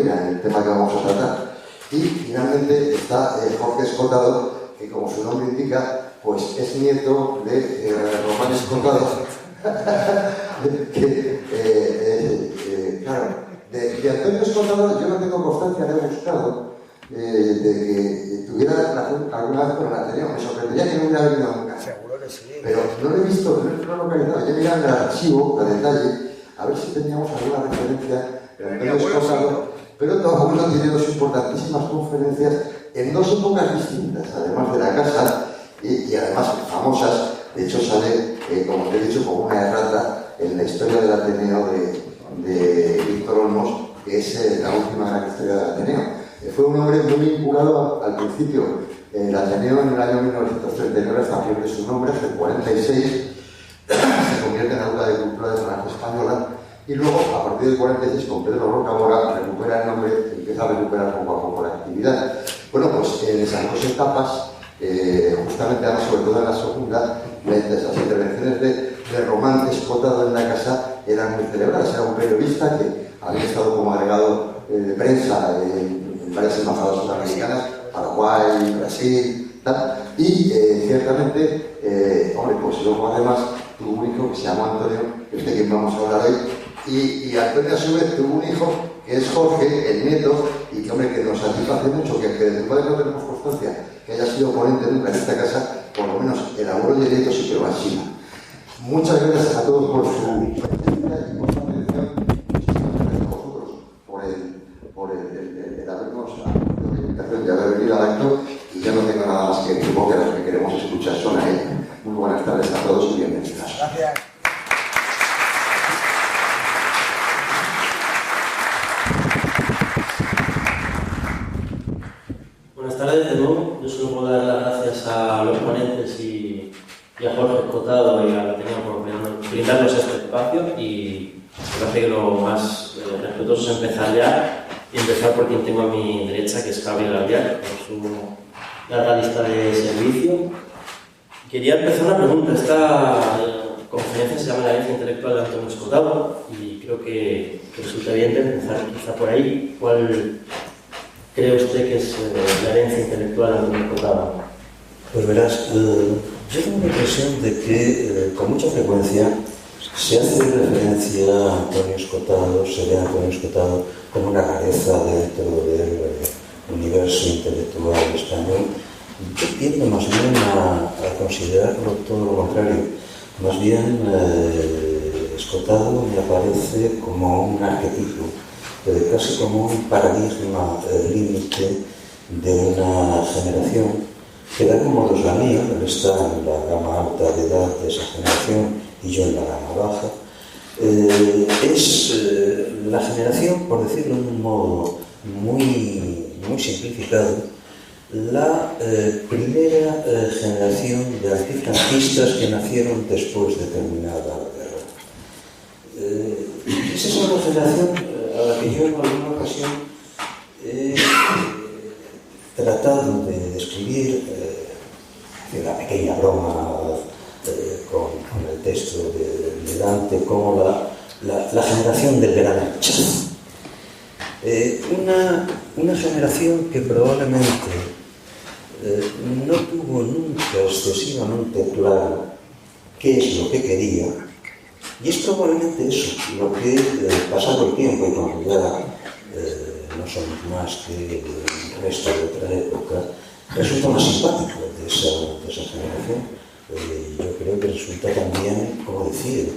ilumina en el tema que vamos a tratar. Y finalmente está Jorge Escotado, que como su nombre indica, pues es nieto de Román Escotado. Claro, de Antonio Escotado yo no tengo constancia, le he buscado, de que tuviera relación alguna vez con el Ateneo. Me sorprendería que no hubiera venido nunca. Seguro que sí. Pero no lo he visto, no lo he localizado. Yo miraba en el archivo, a detalle, a ver si teníamos alguna referencia de Antonio Escotado. Pero tu abuelo tiene dos importantísimas conferencias en dos épocas distintas, además de la casa, y además famosas. De hecho sale, como te he dicho, como una errata en la historia del Ateneo de Víctor Olmos, que es la última gran historia del Ateneo. Fue un hombre muy vinculado al principio. El Ateneo en el año 1939 hasta pierde su nombre, hasta el 46 se convierte en la Auta de Cultura de Francia Española. Y luego, a partir del 46, con Pedro Rocamora, recupera el nombre y empieza a recuperar poco a poco la actividad. Bueno, pues en esas dos etapas, justamente ahora, sobre todo en la segunda, las intervenciones de Román Escotado en la casa eran muy celebradas. Era un periodista que había estado como agregado de prensa en varias embajadas sudamericanas, Paraguay, Brasil, tal. Y ciertamente, hombre, pues luego además tuvo un hijo que se llamó Antonio, que es de quien vamos a hablar hoy. Y Antonio a su vez tuvo un hijo que es Jorge, el nieto, y que, hombre, que nos satisface mucho, que de tu padre no tenemos constancia que haya sido ponente nunca en esta casa, por lo menos el abuelo y el nieto sí que lo han sido. Muchas gracias a todos por su presencia y por su atención. Muchísimas gracias a vosotros por el habernos atendido la invitación de haber venido al acto, y yo no tengo nada más que decir, porque los que queremos escuchar son a él. Muy buenas tardes a todos y bienvenidos. Gracias. Buenas tardes de nuevo. Yo solo puedo dar las gracias a los ponentes y a Jorge Escotado y a Ateneo por brindarnos este espacio, y me parece que lo más respetuoso es empezar ya, y empezar por quien tengo a mi derecha, que es Gabriel Albiac, con su larga lista de servicio. Quería empezar una pregunta. Esta conferencia se llama La herencia intelectual de Antonio Escotado, y creo que resulta bien empezar quizá por ahí. ¿Cuál cree usted que es la herencia intelectual de Antonio Escotado? Pues verás, yo tengo la impresión de que con mucha frecuencia se hace referencia a Antonio Escotado, se ve a Antonio Escotado como una rareza dentro del universo intelectual español. Yo tiendo más bien a considerarlo todo lo contrario. Más bien, Escotado me aparece como un arquetipo, casi como un paradigma límite de una generación que, da como los la mía, él está en la gama alta de edad de esa generación y yo en la gama baja. Es la generación, por decirlo de un modo muy simplificado, la primera generación de antifranquistas que nacieron después de terminada la guerra. Esa es una generación a la que yo en alguna ocasión he tratado de describir, una pequeña broma con el texto de Dante, como la generación del gran rechazo. Una generación que probablemente no tuvo nunca excesivamente claro qué es lo que quería, y es probablemente eso lo que, pasado el tiempo y cuando ya no somos más que el resto de otra época, resulta más simpático de esa generación. Yo creo que resulta también, como decir,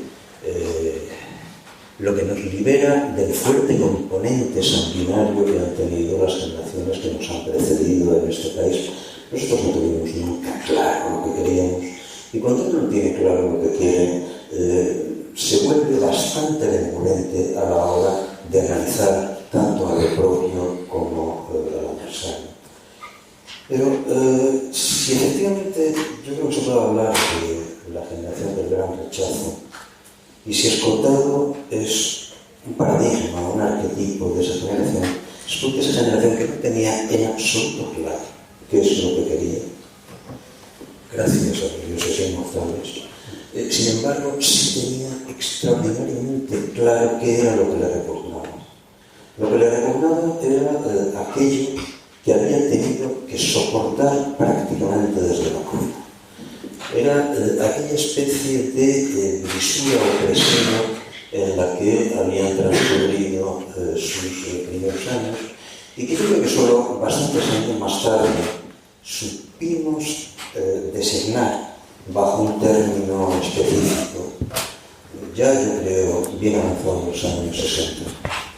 lo que nos libera del fuerte componente sanguinario que han tenido las generaciones que nos han precedido en este país. Nosotros no tuvimos nunca claro lo que queríamos, y cuando uno no tiene claro lo que quiere, se vuelve bastante benevolente a la hora de analizar tanto a lo propio como al adversario. Pero si efectivamente yo creo que se puede hablar de la generación del gran rechazo, y si Escotado es un paradigma, un arquetipo de esa generación, es porque esa generación que no tenía en absoluto claro qué es lo que quería, gracias a los dioses inmortales, sin embargo sí tenía extraordinariamente claro qué era lo que le repugnaba. Lo que le repugnaba especie de visura opresiva en la que habían transcurrido sus primeros años y que yo creo que solo bastantes años más tarde supimos designar bajo un término específico, ya yo creo bien avanzado en los años 60,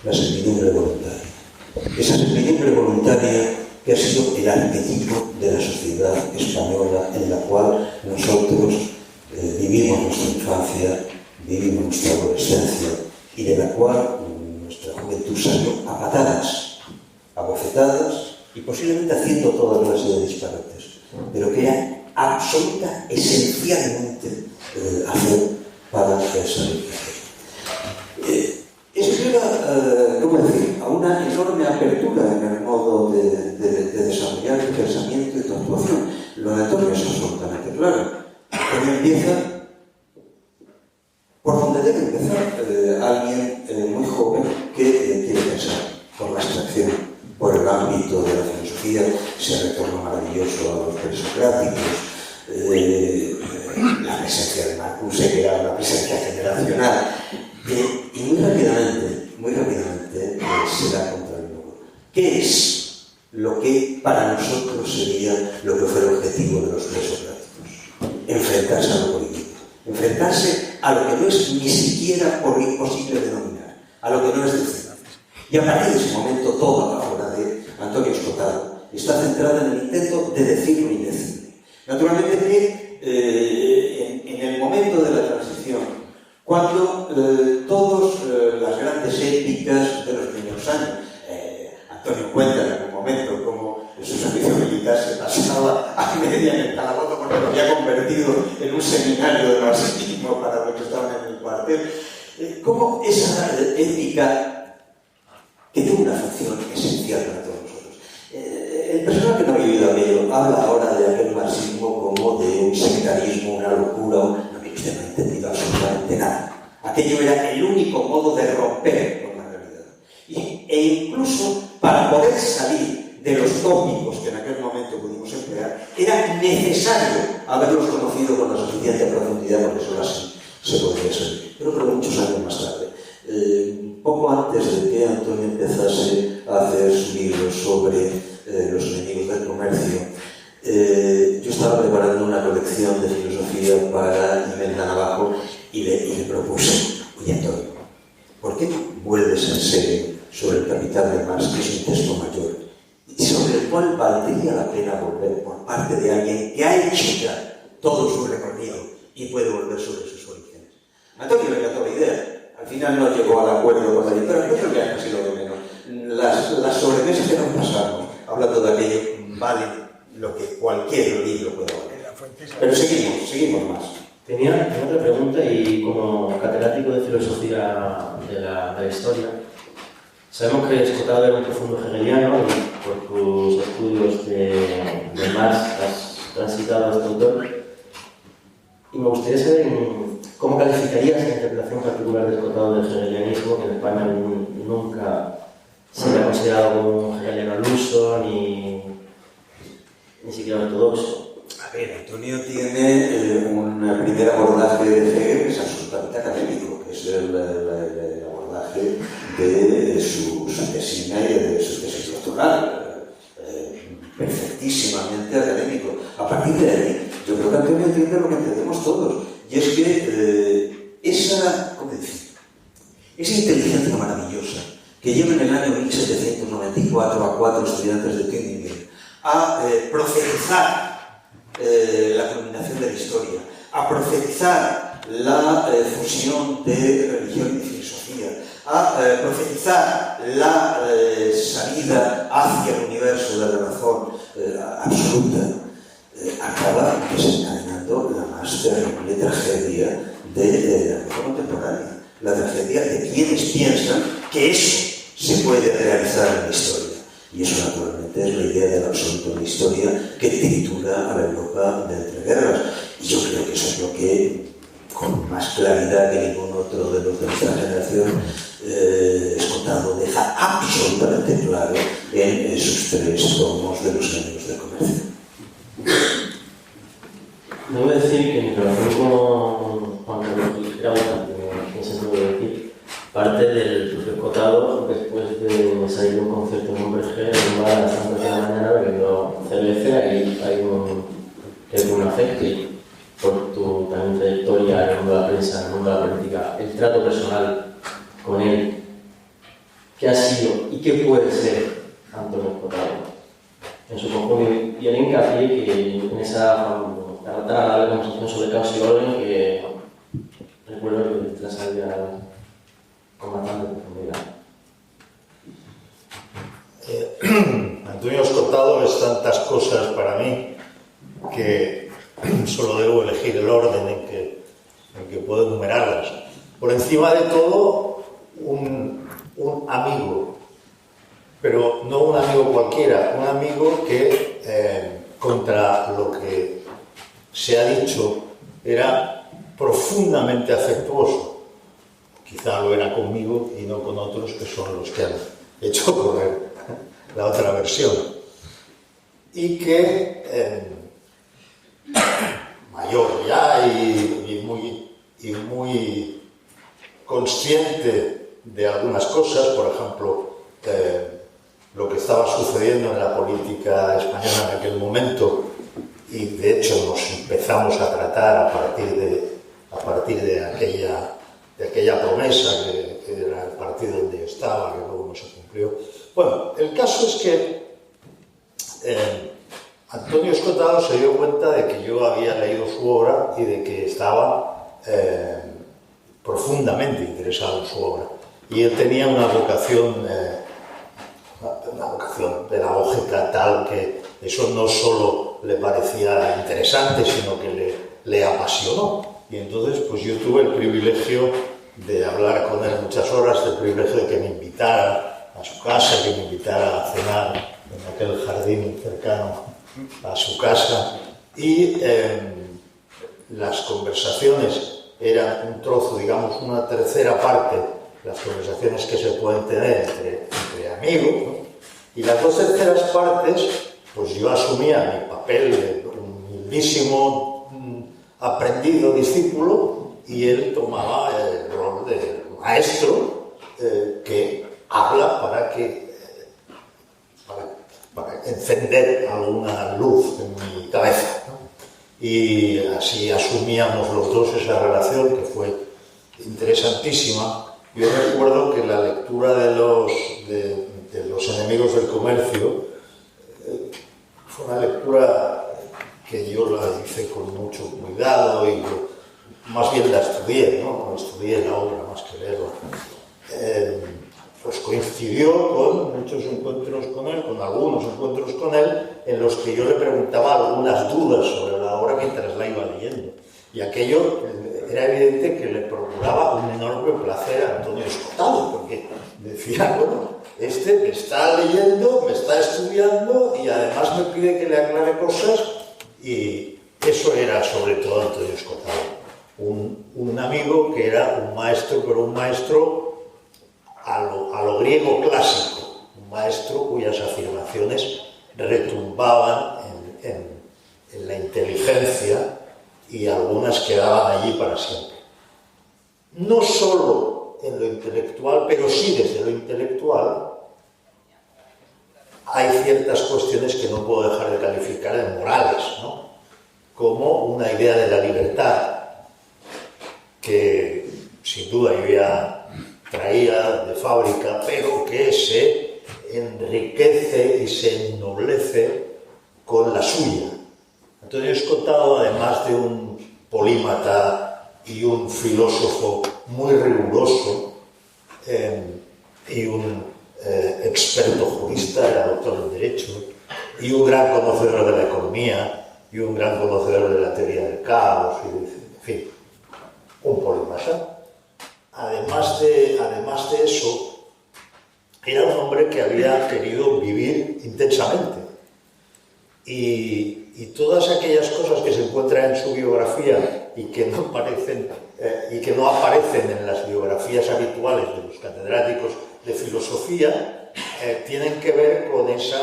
la servidumbre voluntaria. Esa servidumbre voluntaria que ha sido el arquetipo de la sociedad española en la cual nosotros vivimos nuestra infancia, vivimos nuestra adolescencia y de la cual nuestra juventud salió a patadas, a bofetadas y posiblemente haciendo toda clase de disparates, pero que era absoluta, esencialmente hacer para salir. Eso lleva, ¿cómo decir?, a una enorme apertura en el modo de desarrollar el pensamiento y tu actuación. Lo de Antonio es absolutamente claro. Antonio empieza por donde debe empezar alguien muy joven que quiere pensar, por la abstracción, por el ámbito de la filosofía, ese retorno maravilloso a los presocráticos, la presencia de Marcuse, que era una presencia generacional, y muy rápidamente se da contra el muro. ¿Qué es lo que para nosotros sería lo que fue el objetivo de los presocráticos? Enfrentarse a lo político, enfrentarse a lo que no es ni siquiera posible denominar, a lo que no es decir. Y a partir de ese momento, toda la obra de Antonio Escotado está centrada en el intento de decir lo indecible. Naturalmente que en el momento de la transición, cuando todas las grandes épicas de los primeros años, Antonio cuenta en algún momento cómo su servicio militar se pasaba a media en el calabozo porque lo había convertido en un seminario de marxismo para los que estaban en el cuartel, cómo esa épica que tuvo una función esencial para todos nosotros. El personaje que no ha vivido aquello habla ahora de aquel marxismo como de un sectarismo, una locura, no usted no ha entendido absolutamente nada. Aquello era el único modo de romper con la realidad. E incluso para poder salir de los tópicos que en aquel momento pudimos emplear, era necesario haberlos conocido con la suficiente profundidad, porque solo así se podría salir. Pero muchos años más tarde, poco antes de que Antonio empezase a hacer su libro sobre los enemigos del comercio, yo estaba preparando una colección de filosofía para Imelda Navajo y le propuse: oye Antonio, ¿por qué no vuelves en serio sobre el Capital de Marx, que es un texto mayor, y sobre el cual valdría la pena volver por parte de alguien que ha hecho ya todo su recorrido y puede volver sobre sus orígenes? Antonio le encantó la idea. Al final no llegó al acuerdo con la editora, pero yo creo que ha sido lo menos. Las sobremesas que nos pasamos hablando de aquello valen lo que cualquier libro pueda valer. Pero seguimos más. Tenía otra pregunta, y como catedrático de filosofía de la historia, sabemos que Escotado era un profundo hegeliano y por tus estudios de Marx has transitado a este autor. Y me gustaría saber cómo calificarías la interpretación particular de Escotado del hegelianismo, que en España nunca se le ha considerado como un hegeliano al uso, ni siquiera ortodoxo. A ver, Antonio tiene un primer abordaje de Hegel que es absolutamente académico, que es el abordaje de su tesina y de su tesis doctoral, perfectísimamente académico. A partir de ahí, yo creo que Antonio entiende lo que entendemos todos, y es que esa inteligencia maravillosa que lleva en el año 1794 a 4 estudiantes de Tübingen a profetizar la culminación de la historia, a profetizar la fusión de religión y filosofía, a profetizar la salida hacia el universo de la razón absoluta, acaba desencadenando la más terrible tragedia de la época contemporánea, la tragedia de quienes piensan que eso se puede realizar en la historia. Y eso, naturalmente, es la idea del absoluto en la historia que tritura a la Europa de entreguerras. Y yo creo que eso es lo que, con más claridad que ningún otro de los de nuestra generación, Escotado deja absolutamente claro en sus 3 tomos de los enemigos del comercio. Debo decir que mi relación con Escotado, después de salir de un concierto en un Berger, en un bar a las 5 de la mañana, bebiendo cerveza, y hay un afecto por tu también trayectoria en el mundo de la prensa, en el mundo de la política, el trato personal con él, ¿qué ha sido y qué puede ser Antonio Escotado? En su conjunto, y el hincapié que en esa la conversación sobre caos y orden, que recuerdo que te la salía con bastante profundidad. Antonio Escotado es tantas cosas para mí que solo debo elegir el orden en que puedo enumerarlas. Por encima de todo, un amigo, pero no un amigo cualquiera, un amigo que contra lo que se ha dicho era profundamente afectuoso. Quizá lo era conmigo y no con otros que son los que han hecho correr la otra versión. Y que mayor ya y muy consciente de algunas cosas, por ejemplo, lo que estaba sucediendo en la política española en aquel momento, y de hecho nos empezamos a tratar a partir de aquella promesa que era el partido donde yo estaba, que luego no se cumplió. Bueno, el caso es que Antonio Escotado se dio cuenta de que yo había leído su obra y de que estaba profundamente interesado en su obra. Y él tenía una vocación pedagógica tal que eso no solo le parecía interesante, sino que le apasionó. Y entonces pues yo tuve el privilegio de hablar con él muchas horas, el privilegio de que me invitara a su casa, que me invitara a cenar en aquel jardín cercano a su casa, y las conversaciones eran un trozo, digamos, una tercera parte, las conversaciones que se pueden tener entre amigos, ¿no? Y las dos terceras partes, pues yo asumía mi papel de un humildísimo aprendido discípulo, y él tomaba el rol de maestro que habla para encender alguna luz en mi cabeza, ¿no? Y así asumíamos los dos esa relación, que fue interesantísima. Yo recuerdo que la lectura de los enemigos del comercio fue una lectura que yo la hice con mucho cuidado y más bien la estudié, ¿no? Estudié la obra más que leerla. Pues coincidió con muchos encuentros con él, con algunos encuentros con él, en los que yo le preguntaba algunas dudas sobre la obra mientras la iba leyendo. Y aquello era evidente que le procuraba un enorme placer a Antonio Escotado, porque decía, bueno, este me está leyendo, me está estudiando y además me pide que le aclare cosas, y eso era sobre todo Antonio Escotado. Un amigo que era un maestro, pero un maestro a lo griego clásico, un maestro cuyas afirmaciones retumbaban en la inteligencia y algunas quedaban allí para siempre. No solo en lo intelectual, pero sí desde lo intelectual hay ciertas cuestiones que no puedo dejar de calificar de morales, ¿no? Como una idea de la libertad, que sin duda yo ya traía de fábrica, pero que se enriquece y se ennoblece con la suya. Antonio Escotado, además de un polímata y un filósofo muy riguroso y un experto jurista, era doctor en Derecho, y un gran conocedor de la economía y un gran conocedor de la teoría del caos, y, en fin, un polímata. Además de eso, era un hombre que había querido vivir intensamente. Y todas aquellas cosas que se encuentran en su biografía y que no aparecen en las biografías habituales de los catedráticos de filosofía, tienen que ver con ese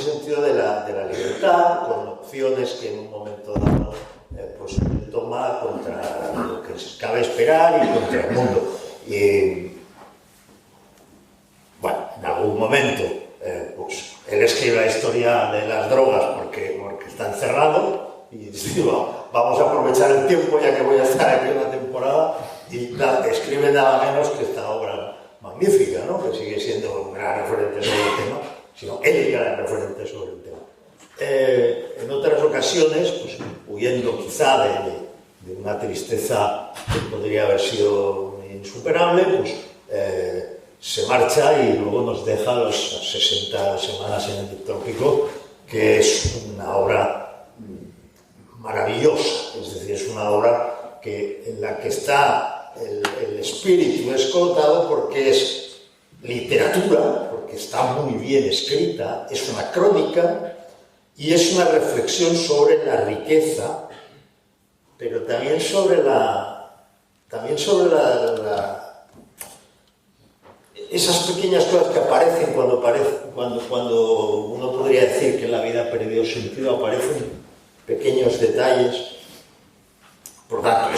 sentido de la libertad, con opciones que en un momento dado pues toma contra lo que cabe esperar y contra el mundo. momento, pues él escribe la historia de las drogas porque está encerrado y dice, vamos a aprovechar el tiempo ya que voy a estar aquí una temporada, y escribe nada menos que esta obra magnífica, ¿no? Que sigue siendo un gran referente sobre el tema, sino el gran referente sobre el tema. En otras ocasiones, pues huyendo quizá de una tristeza que podría haber sido insuperable, pues se marcha y luego nos deja las 60 semanas en el trópico, que es una obra maravillosa, es decir, es una obra en la que está el espíritu escotado porque es literatura, porque está muy bien escrita, es una crónica y es una reflexión sobre la riqueza, pero también sobre esas pequeñas cosas que aparecen cuando uno podría decir que la vida ha perdido sentido, aparecen pequeños detalles. Por tanto,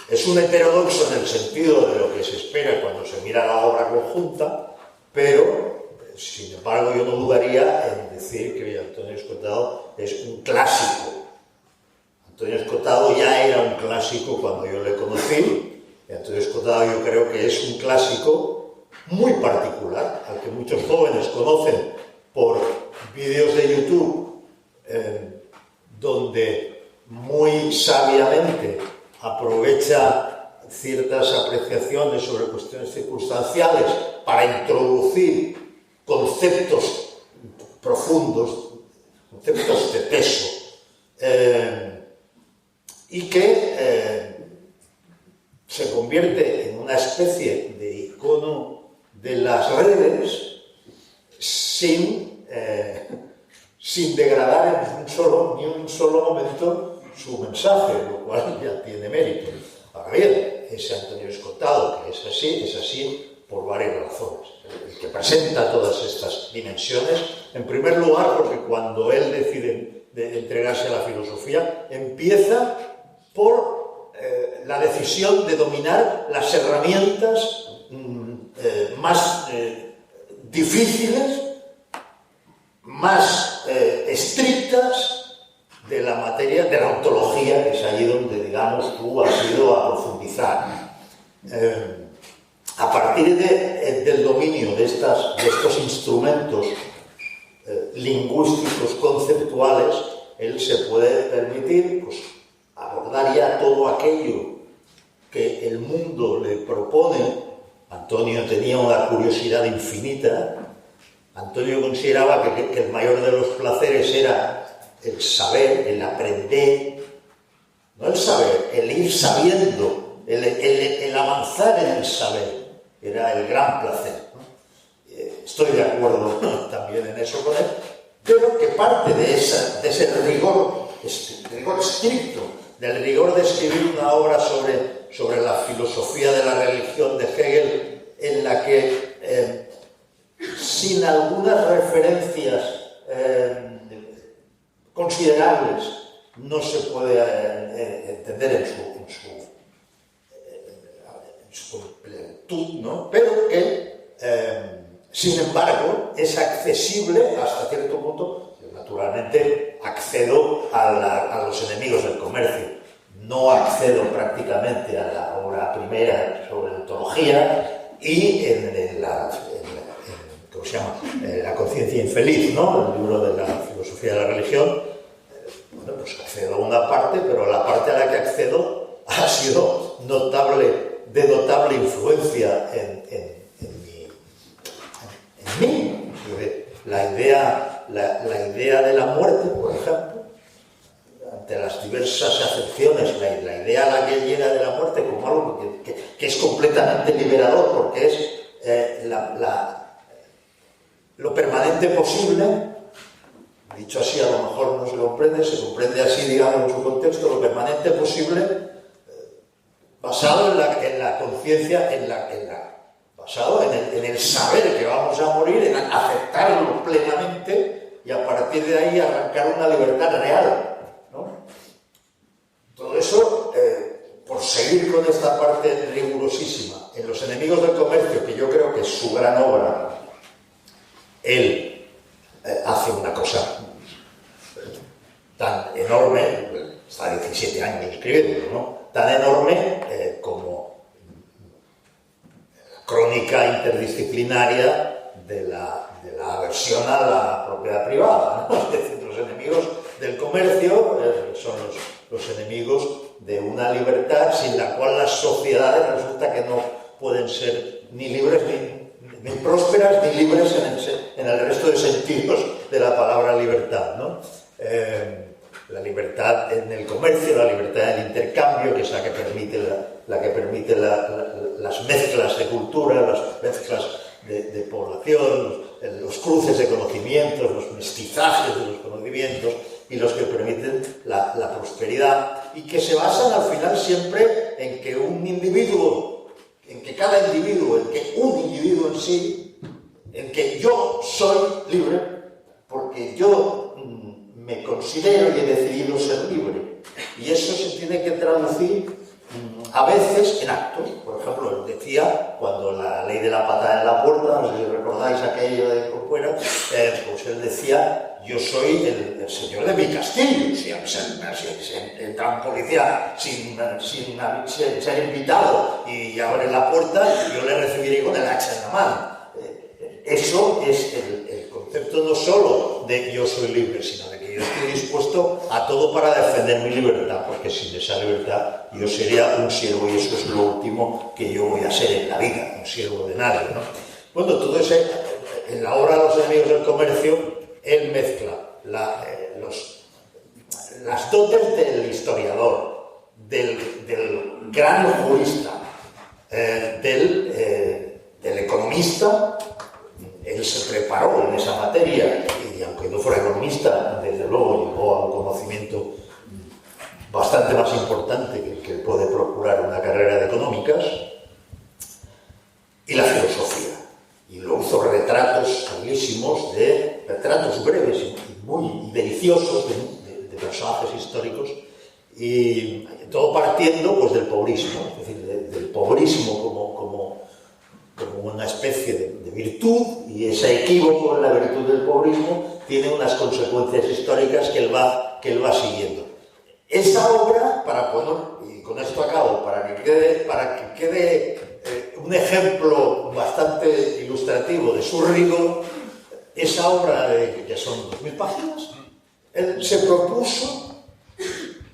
es un heterodoxo en el sentido de lo que se espera cuando se mira la obra conjunta, pero, sin embargo, yo no dudaría en decir que Antonio Escotado es un clásico. Antonio Escotado ya era un clásico cuando yo le conocí, y Antonio Escotado yo creo que es un clásico muy particular, al que muchos jóvenes conocen por vídeos de YouTube, donde muy sabiamente aprovecha ciertas apreciaciones sobre cuestiones circunstanciales para introducir conceptos profundos, conceptos de peso, y que se convierte en una especie de icono de las redes sin degradar ni un solo momento su mensaje, lo cual ya tiene mérito. Ahora bien, ese Antonio Escotado, que es así por varias razones. El que presenta todas estas dimensiones, en primer lugar, porque cuando él decide entregarse a la filosofía, empieza por la decisión de dominar las herramientas más difíciles, más estrictas de la materia, de la ontología, que es ahí donde, digamos, tú has ido a profundizar. A partir del dominio de estos instrumentos lingüísticos conceptuales, él se puede permitir pues, abordar ya todo aquello que el mundo le propone. Antonio tenía una curiosidad infinita. Antonio consideraba que el mayor de los placeres era el saber, el aprender, no el saber, el ir sabiendo, el avanzar en el saber, era el gran placer, ¿no? Estoy de acuerdo también en eso con él, pero que parte de ese rigor estricto, del rigor de escribir una obra sobre la filosofía de la religión de Hegel, en la que sin algunas referencias considerables no se puede entender en su plenitud, ¿no? Pero que sin embargo es accesible hasta cierto punto. Naturalmente accedo a los enemigos del comercio, no accedo prácticamente a la obra primera sobre ontología y ¿cómo se llama? La conciencia infeliz, ¿no? El libro de la filosofía de la religión. Bueno, pues accedo a una parte, pero la parte a la que accedo ha sido de notable influencia en mí. La idea de la muerte, por ejemplo, ante las diversas acepciones, la idea a la que llega de la muerte como algo que es completamente liberador, porque es lo permanente posible, dicho así a lo mejor no se comprende así, digamos, en su contexto, lo permanente posible, basado en la conciencia, basado en el saber que vamos a morir, en aceptarlo plenamente y a partir de ahí arrancar una libertad real, ¿no? Todo eso, por seguir con esta parte rigurosísima, en Los enemigos del comercio, que yo creo que es su gran obra, él hace una cosa tan enorme, está 17 años escribiendo, ¿no? Tan enorme como crónica interdisciplinaria de la aversión a la propiedad privada, ¿no? Es decir, los enemigos del comercio son los enemigos de una libertad sin la cual las sociedades resulta que no pueden ser ni libres ni prósperas ni libres en el resto de sentidos de la palabra libertad, ¿no? La libertad en el comercio, la libertad en el intercambio, que es la que permite las mezclas de cultura, las mezclas de población, los cruces de conocimientos, los mestizajes de los conocimientos, y los que permiten la prosperidad, y que se basan al final siempre en que un individuo, en que cada individuo, en que un individuo en sí, en que yo soy libre, porque yo me considero y he decidido ser libre. Y eso se tiene que traducir a veces en actos. Por ejemplo, él decía, cuando la ley de la patada en la puerta, no sé si recordáis aquello de Corcuera, pues él decía: yo soy el señor de mi castillo. Si entra un policía sin ser invitado y abre la puerta, yo le recibiré con el hacha en la mano. Eso es el concepto no solo de yo soy libre, sino de que yo estoy dispuesto a todo para defender mi libertad, porque sin esa libertad yo sería un siervo, y eso es lo último que yo voy a ser en la vida, un siervo de nadie, ¿no? Bueno, todo eso, en la obra de Los enemigos del comercio, él mezcla las dotes del historiador, del gran jurista, del economista. Él se preparó en esa materia y, aunque no fuera economista, desde luego llegó a un conocimiento bastante más importante que puede procurar una carrera de económicas, y la filosofía. Y luego hizo retratos bellísimos, retratos breves y muy deliciosos de personajes históricos, y todo partiendo pues del pobrismo, es decir, del pobrismo como una especie de virtud, y ese equívoco en la virtud del pobrismo tiene unas consecuencias históricas que él va siguiendo. Esa obra, para poner, y con esto acabo, para que quede un ejemplo bastante ilustrativo de su rigor, esa obra, que son 2000 páginas, él se propuso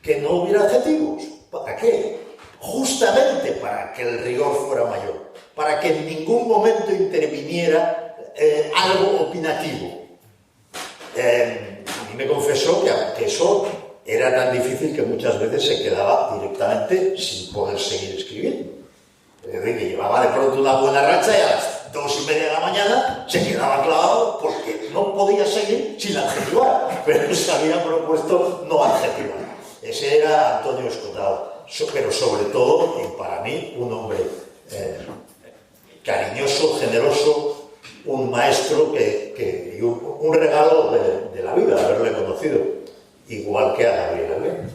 que no hubiera adjetivos. ¿Para qué? Justamente para que el rigor fuera mayor, para que en ningún momento interviniera algo opinativo. A mí me confesó que eso era tan difícil que muchas veces se quedaba directamente sin poder seguir escribiendo. Es decir, que llevaba de pronto una buena racha y a las 2:30 de la mañana se quedaba clavado porque no podía seguir sin adjetivar, pero se había propuesto no adjetivar. Ese era Antonio Escotado, pero sobre todo, y para mí, un hombre cariñoso, generoso, un maestro y un regalo de la vida, haberle conocido, igual que a Gabriel Albert.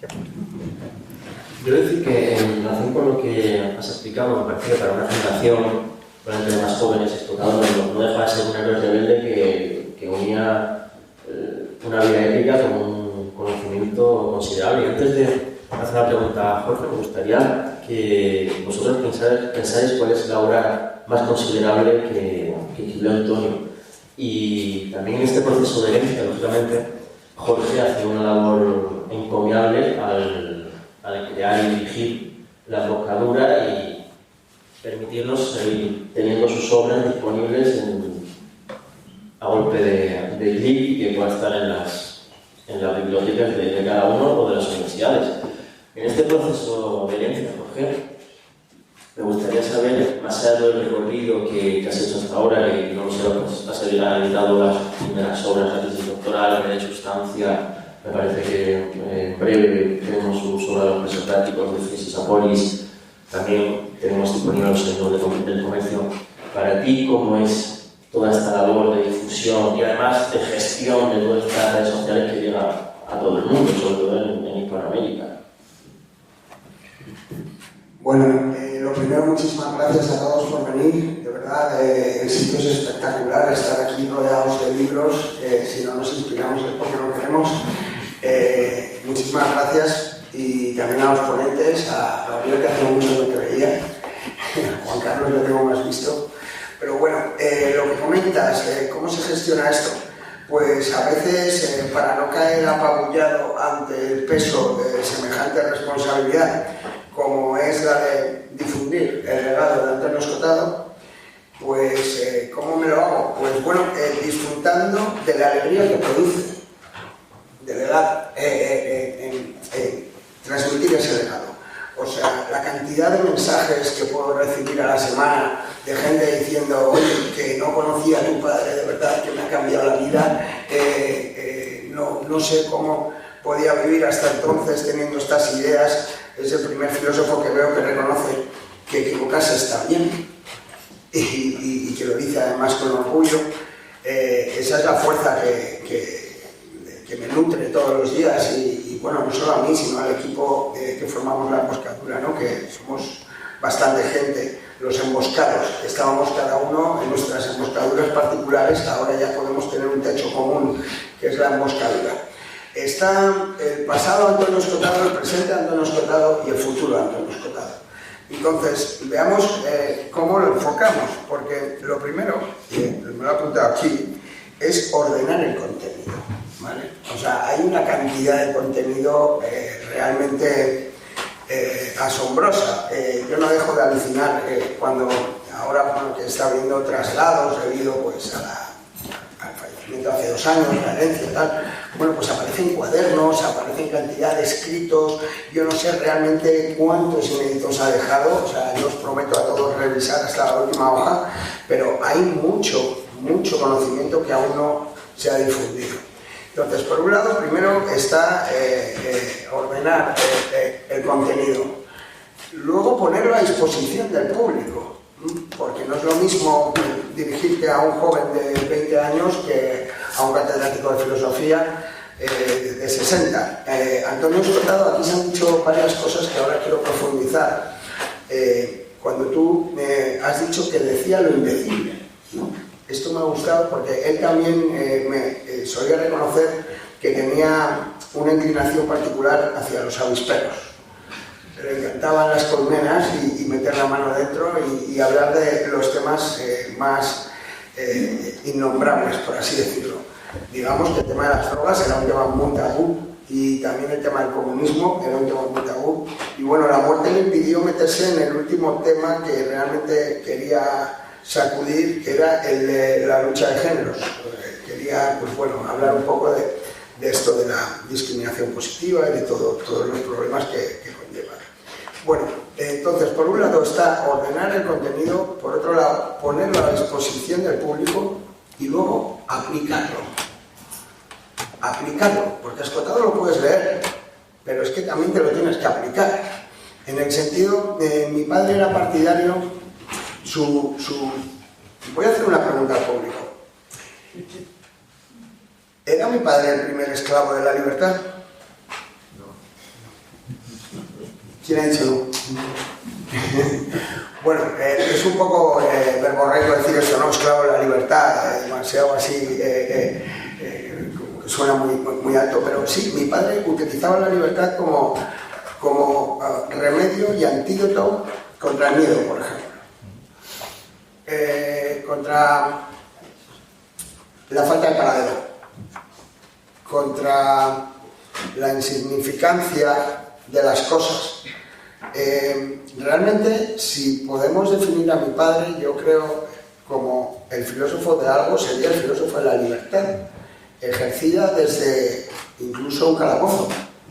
Yo quiero decir que en relación con lo que has explicado, me parece que para una generación, probablemente de más jóvenes, Escotado no deja de ser un héroe rebelde que unía una vida ética con un conocimiento considerable. Y antes de hacer la pregunta a Jorge, me gustaría que vosotros pensáis cuál es la obra más considerable que escribió Antonio. Y también en este proceso de herencia, lógicamente, Jorge hace una labor encomiable al crear y dirigir la embocadura y permitirnos seguir teniendo sus obras disponibles a golpe de clic, y que puedan estar en las bibliotecas de cada uno o de las universidades. En este proceso de herencia, Jorge, me gustaría saber, más allá del recorrido que has hecho hasta ahora, que no sé, pues, has editado las primeras obras de tesis doctoral, de sustancia. Me parece que en breve tenemos su obra de los presos prácticos de Frisis. También tenemos disponible los libros del comercio. Para ti, ¿cómo es toda esta labor de difusión y además de gestión de todas estas redes sociales que llega a todo el mundo, sobre todo en Hispanoamérica? Bueno, lo primero, muchísimas gracias a todos por venir. De verdad, el sitio es espectacular, estar aquí rodeados de libros. Si no nos inspiramos es porque no queremos. Muchísimas gracias. Y también a los ponentes, a Gabriel, que hace mucho no te veía. Juan Carlos lo tengo más visto. Pero bueno, lo que comentas, ¿cómo se gestiona esto? Pues a veces, para no caer apabullado ante el peso de semejante responsabilidad, como es la de difundir el legado de Antonio Escotado, pues ¿cómo me lo hago? Pues bueno, disfrutando de la alegría que produce de legado, transmitir ese legado. O sea, la cantidad de mensajes que puedo recibir a la semana de gente diciendo, oye, que no conocía a tu padre, de verdad, que me ha cambiado la vida, no sé cómo podía vivir hasta entonces teniendo estas ideas. Es el primer filósofo que veo que reconoce que equivocarse está bien y que lo dice además con orgullo. Esa es la fuerza que me nutre todos los días y bueno, no solo a mí, sino al equipo que formamos la emboscadura, ¿no? Que somos bastante gente, los emboscados. Estábamos cada uno en nuestras emboscaduras particulares, ahora ya podemos tener un techo común, que es la emboscadura. Está el pasado Antonio Escotado, el presente Antonio Escotado y el futuro Antonio Escotado. Entonces, veamos cómo lo enfocamos, porque lo primero, me lo he apuntado aquí, es ordenar el contenido, ¿vale? O sea, hay una cantidad de contenido realmente asombrosa. Yo no dejo de alucinar cuando ahora, bueno, que está habiendo traslados debido pues al fallecimiento hace 2 años, la herencia y tal. Bueno, pues aparecen cuadernos, aparecen cantidad de escritos. Yo no sé realmente cuántos inéditos ha dejado, o sea, yo os prometo a todos revisar hasta la última hoja, pero hay mucho conocimiento que aún no se ha difundido. Entonces, por un lado, primero está ordenar el contenido, luego ponerlo a disposición del público, porque no es lo mismo dirigirte a un joven de 20 años que a un catedrático de filosofía de 60. Antonio Escotado, aquí se han dicho varias cosas que ahora quiero profundizar. Cuando tú has dicho que decía lo indecible, ¿no? Esto me ha gustado porque él también me solía reconocer que tenía una inclinación particular hacia los avisperos. Le encantaban las colmenas y meter la mano dentro y hablar de los temas más innombrables, por así decirlo. Digamos que el tema de las drogas era un tema muy tabú y también el tema del comunismo era un tema muy tabú. Y bueno, la muerte le impidió meterse en el último tema que realmente quería sacudir, que era el de la lucha de géneros. Quería, pues bueno, hablar un poco de esto de la discriminación positiva y de todos los problemas que conlleva. Bueno, entonces, por un lado está ordenar el contenido, por otro lado, ponerlo a disposición del público y luego aplicarlo. Aplicarlo, porque Escotado lo puedes leer, pero es que también te lo tienes que aplicar. En el sentido de mi padre era partidario. Voy a hacer una pregunta al público. ¿Era mi padre el primer esclavo de la libertad? No. ¿Quién ha dicho no? Bueno, es un poco verborreico decir eso, ¿no? Esclavo de la libertad, demasiado así, como que suena muy alto, pero sí, mi padre utilizaba la libertad como remedio y antídoto contra el miedo, por ejemplo. Contra la falta de paradero, contra la insignificancia de las cosas. Realmente, si podemos definir a mi padre, yo creo como el filósofo de algo, sería el filósofo de la libertad, ejercida desde incluso un calabozo,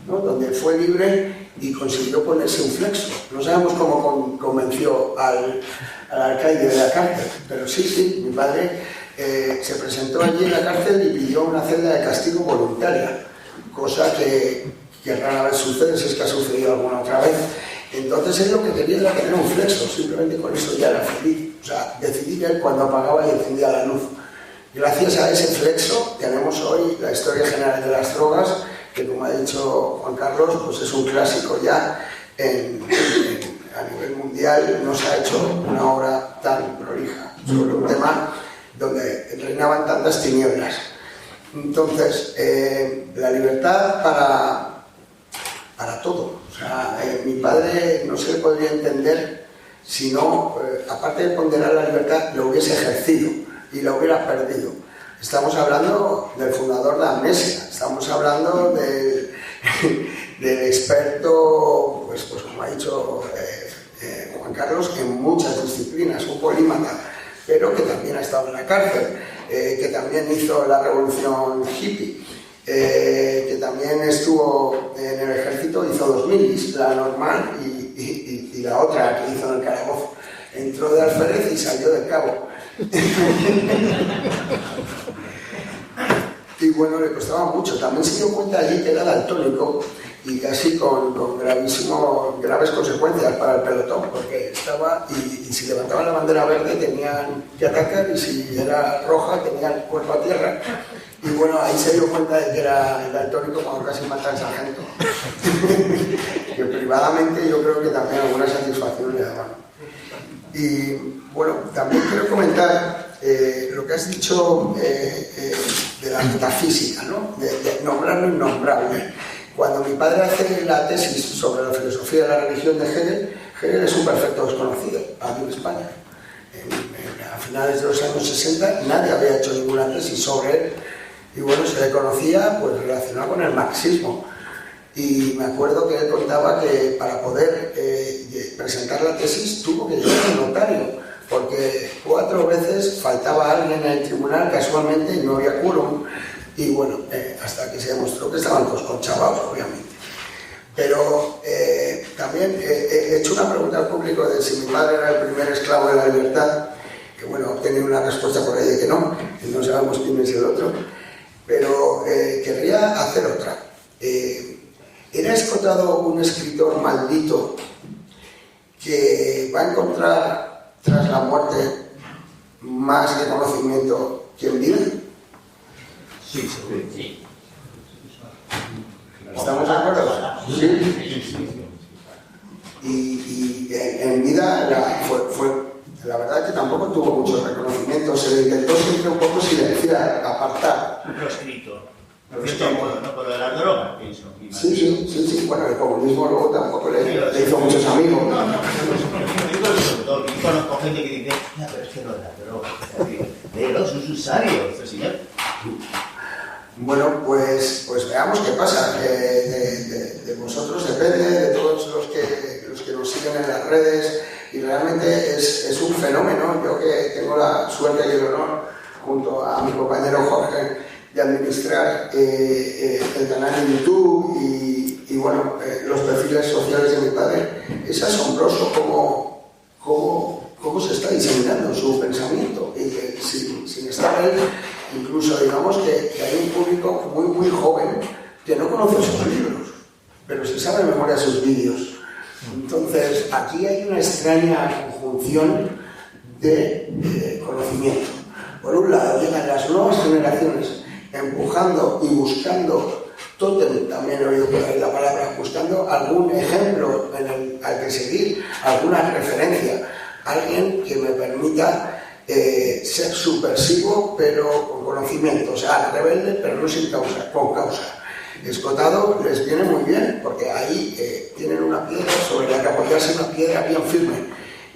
¿no? Donde fue libre y consiguió ponerse un flexo. No sabemos cómo convenció al alcaide de la cárcel, pero sí, mi padre se presentó allí en la cárcel y pidió una celda de castigo voluntaria, cosa que rara vez sucede, si es que ha sucedido alguna otra vez. Entonces él lo que quería era tener un flexo, simplemente con eso ya era feliz, o sea, decidir él cuando apagaba y encendía la luz. Gracias a ese flexo tenemos hoy la historia general de las drogas, que como ha dicho Juan Carlos, pues es un clásico ya a nivel mundial no se ha hecho una obra tan prolija sobre un tema donde reinaban tantas tinieblas. Entonces, la libertad para todo. O sea, mi padre no se le podría entender si no, aparte de ponderar la libertad, lo hubiese ejercido y la hubiera perdido. Estamos hablando del fundador de Amnesia, estamos hablando del experto, pues como ha dicho Juan Carlos, en muchas disciplinas, un polímata, pero que también ha estado en la cárcel, que también hizo la revolución hippie, que también estuvo en el ejército, hizo 2 milis, la normal y la otra que hizo en el calabozo. Entró de alférez y salió del cabo. Y bueno, le costaba mucho. También se dio cuenta allí que era daltónico y casi con graves consecuencias para el pelotón, porque estaba, y si levantaban la bandera verde tenían que atacar, y si era roja tenían el cuerpo a tierra. Y bueno, ahí se dio cuenta de que era el daltónico cuando casi mata al sargento. Que privadamente yo creo que también alguna satisfacción le daban. Y bueno, también quiero comentar lo que has dicho de la metafísica, ¿no? De nombrar lo innombrable. Cuando mi padre hace la tesis sobre la filosofía de la religión de Hegel, Hegel es un perfecto desconocido aquí en España. A finales de los años 60 nadie había hecho ninguna tesis sobre él. Y bueno, se le conocía pues relacionado con el marxismo. Y me acuerdo que él contaba que para poder presentar la tesis tuvo que llegar al notario, porque 4 veces faltaba alguien en el tribunal casualmente y no había quórum. Y bueno, hasta que se demostró que estaban todos conchavados, obviamente. Pero también he hecho una pregunta al público de si mi padre era el primer esclavo de la libertad, que bueno, he obtenido una respuesta por ahí de que no sabemos quién es el otro, pero querría hacer otra. ¿Era Escotado un escritor maldito que va a encontrar tras la muerte más reconocimiento que en vida? Sí, sí. ¿Estamos de acuerdo? Sí. Y en vida la verdad que tampoco tuvo mucho reconocimiento, se le intentó siempre un poco silenciar, apartar. Proscrito. No por lo de las drogas, pienso. Sí. Bueno, el comunismo luego tampoco le hizo muchos amigos. Yo conozco gente que dice, pero es que no de las drogas. Pero son usuarios, señor. Bueno, pues veamos qué pasa. De vosotros depende, de todos los que nos siguen en las redes, y realmente es un fenómeno. Yo que tengo la suerte y el honor, junto a mi compañero Jorge, de administrar el canal de YouTube y bueno, los perfiles sociales de mi padre, es asombroso cómo se está diseminando su pensamiento, y que sin estar él, incluso digamos que hay un público muy joven que no conoce sus libros, pero se sabe de memoria sus vídeos. Entonces aquí hay una extraña conjunción de conocimiento. Por un lado llegan las nuevas generaciones empujando y buscando, también he oído por ahí la palabra, buscando algún ejemplo al que seguir, alguna referencia, alguien que me permita ser subversivo pero con conocimiento, o sea, rebelde pero no sin causa, con causa. Escotado les viene muy bien, porque ahí tienen una piedra sobre la que apoyarse, una piedra bien firme.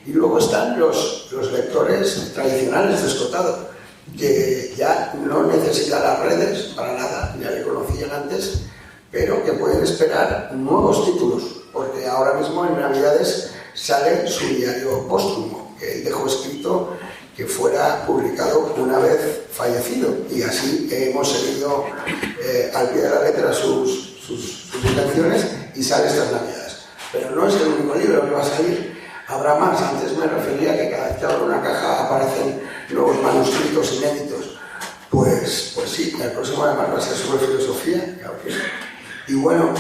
Y luego están los lectores tradicionales de Escotado, que ya no necesitan las redes para nada, ya le conocían antes, pero que pueden esperar nuevos títulos, porque ahora mismo en Navidades sale su diario póstumo, que él dejó escrito que fuera publicado una vez fallecido, y así hemos seguido al pie de la letra sus intenciones, y sale estas Navidades. Pero no es el único libro que va a salir, habrá más. Antes me refería que cada vez que abro una caja aparecen nuevos manuscritos inéditos. Pues sí, el próximo además va a ser sobre filosofía, claro que sí. Y bueno,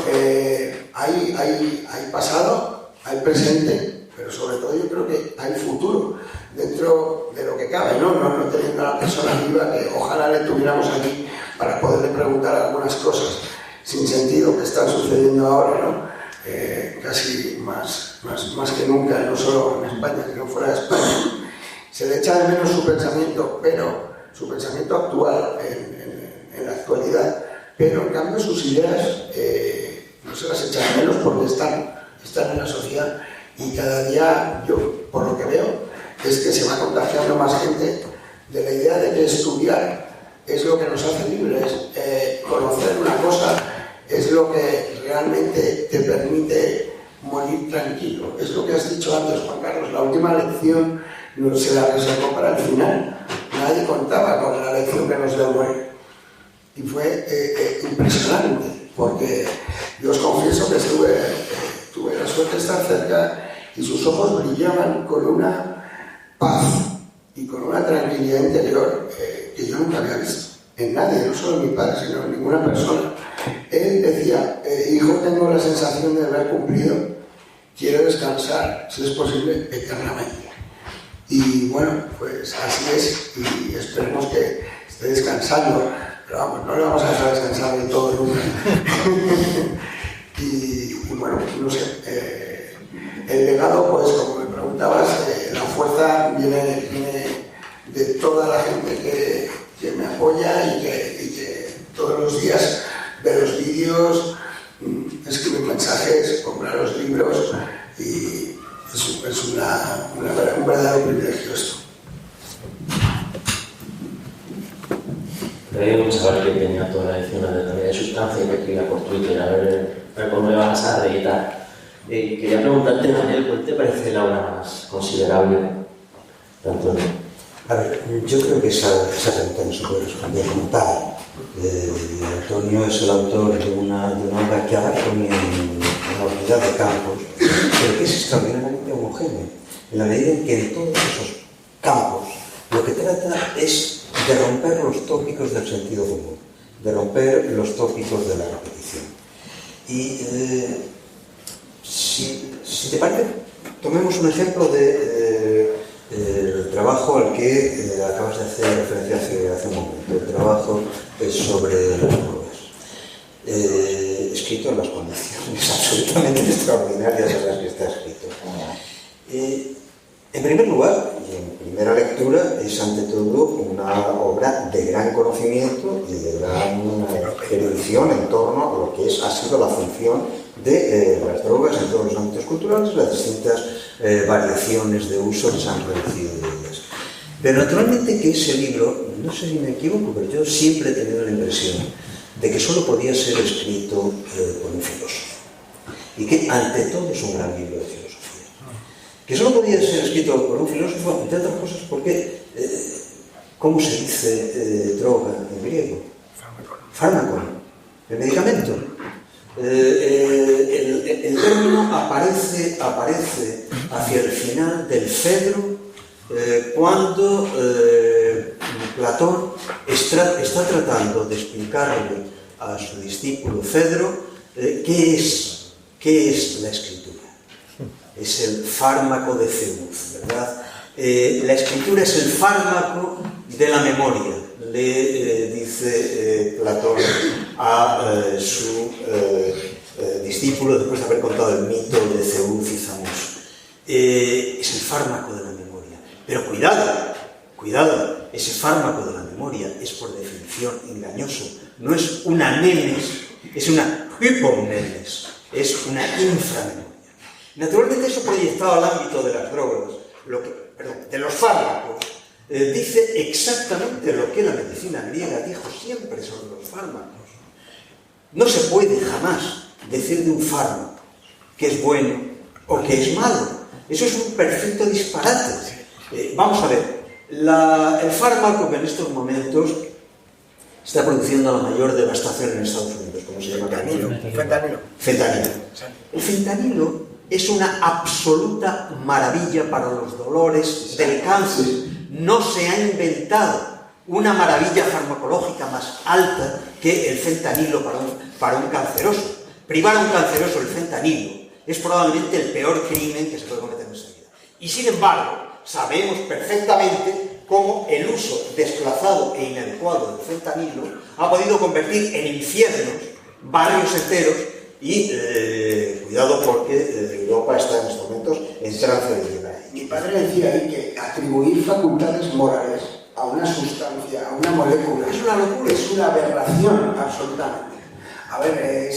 hay pasado, hay presente, pero sobre todo yo creo que hay futuro dentro de lo que cabe, no teniendo a la persona viva, que ojalá le tuviéramos aquí para poderle preguntar algunas cosas sin sentido que están sucediendo ahora, ¿no? casi más que nunca, no solo en España, sino fuera de España. Se le echa de menos su pensamiento, pero su pensamiento actual en la actualidad, pero en cambio sus ideas no se las echa de menos porque están en la sociedad, y cada día, yo por lo que veo, es que se va contagiando más gente de la idea de que estudiar es lo que nos hace libres, conocer una cosa es lo que realmente te permite morir tranquilo. Es lo que has dicho antes, Juan Carlos, la última lección se la reservó para el final. Nadie contaba con la lección que nos dio morir. Y fue impresionante, porque yo os confieso que tuve la suerte de estar cerca y sus ojos brillaban con una paz y con una tranquilidad interior que yo nunca había visto en nadie, no solo en mi padre, sino en ninguna persona. Él decía, hijo, tengo la sensación de haber cumplido, quiero descansar, si es posible, eternamente. Y bueno, pues así es, y esperemos que esté descansando, pero vamos, no le vamos a dejar descansar de todo nunca. y bueno, no sé, el legado, pues como me preguntabas, la fuerza viene de toda la gente que me apoya y que todos los días ve los vídeos, escribe mensajes, compra los libros, y es un verdadero privilegio esto. Debemos saber que tenía toda la edición de calidad de sustancia que escribía por Twitter, a ver cómo me vas a reeditar. Quería preguntarte, Daniel, ¿cuál te parece la obra más considerable de Antonio? A ver, yo creo que esa pregunta no se puede responder como tal. Antonio es el autor de una obra que abarca una unidad de campos, pero que es extraordinariamente homogénea, en la medida en que en todos esos campos lo que trata es de romper los tópicos del sentido común, de romper los tópicos de la repetición. Y si te parece, tomemos un ejemplo del trabajo al que acabas de hacer referencia hace un momento, el trabajo sobre las drogas, escrito en las condiciones absolutamente extraordinarias en las que está escrito. En primer lugar, y en primera lectura, es ante todo una obra de gran conocimiento y de gran erudición en torno a lo que ha sido la función de las drogas en todos los ámbitos culturales, las distintas variaciones de uso que se han producido de ellas. Pero naturalmente que ese libro, no sé si me equivoco, pero yo siempre he tenido la impresión de que solo podía ser escrito por un filósofo, y que ante todo es un gran libro de filosofía. Que solo podía ser escrito por un filósofo, entre otras cosas, porque, ¿cómo se dice droga en griego? Fármacon, el medicamento. El término aparece hacia el final del Fedro, cuando Platón está tratando de explicarle a su discípulo Fedro qué es la escritura. Es el fármaco de Zeus, ¿verdad? La escritura es el fármaco de la memoria, le dice Platón a su discípulo después de haber contado el mito de Zeus y Zamos. Es el fármaco de la memoria. Pero cuidado, ese fármaco de la memoria es por definición engañoso. No es una nemes, es una hyponemes, es una inframemoria. Naturalmente eso proyectado al ámbito de las drogas, de los fármacos, dice exactamente lo que la medicina griega dijo siempre sobre los fármacos. No se puede jamás decir de un fármaco que es bueno o que es malo. Eso es un perfecto disparate. Vamos a ver, el fármaco que en estos momentos está produciendo la mayor devastación en Estados Unidos, ¿cómo se llama? Fentanilo. El fentanilo es una absoluta maravilla para los dolores del cáncer. No se ha inventado una maravilla farmacológica más alta que el fentanilo para un canceroso. Privar a un canceroso el fentanilo es probablemente el peor crimen que se puede cometer en esta vida. Y sin embargo, sabemos perfectamente cómo el uso desplazado e inadecuado del fentanilo ha podido convertir en infiernos barrios enteros y cuidado porque Europa está en estos momentos en trance de llegar. Mi padre decía ahí que atribuir facultades morales a una sustancia, a una molécula, Es una locura. es una aberración, absolutamente. A ver,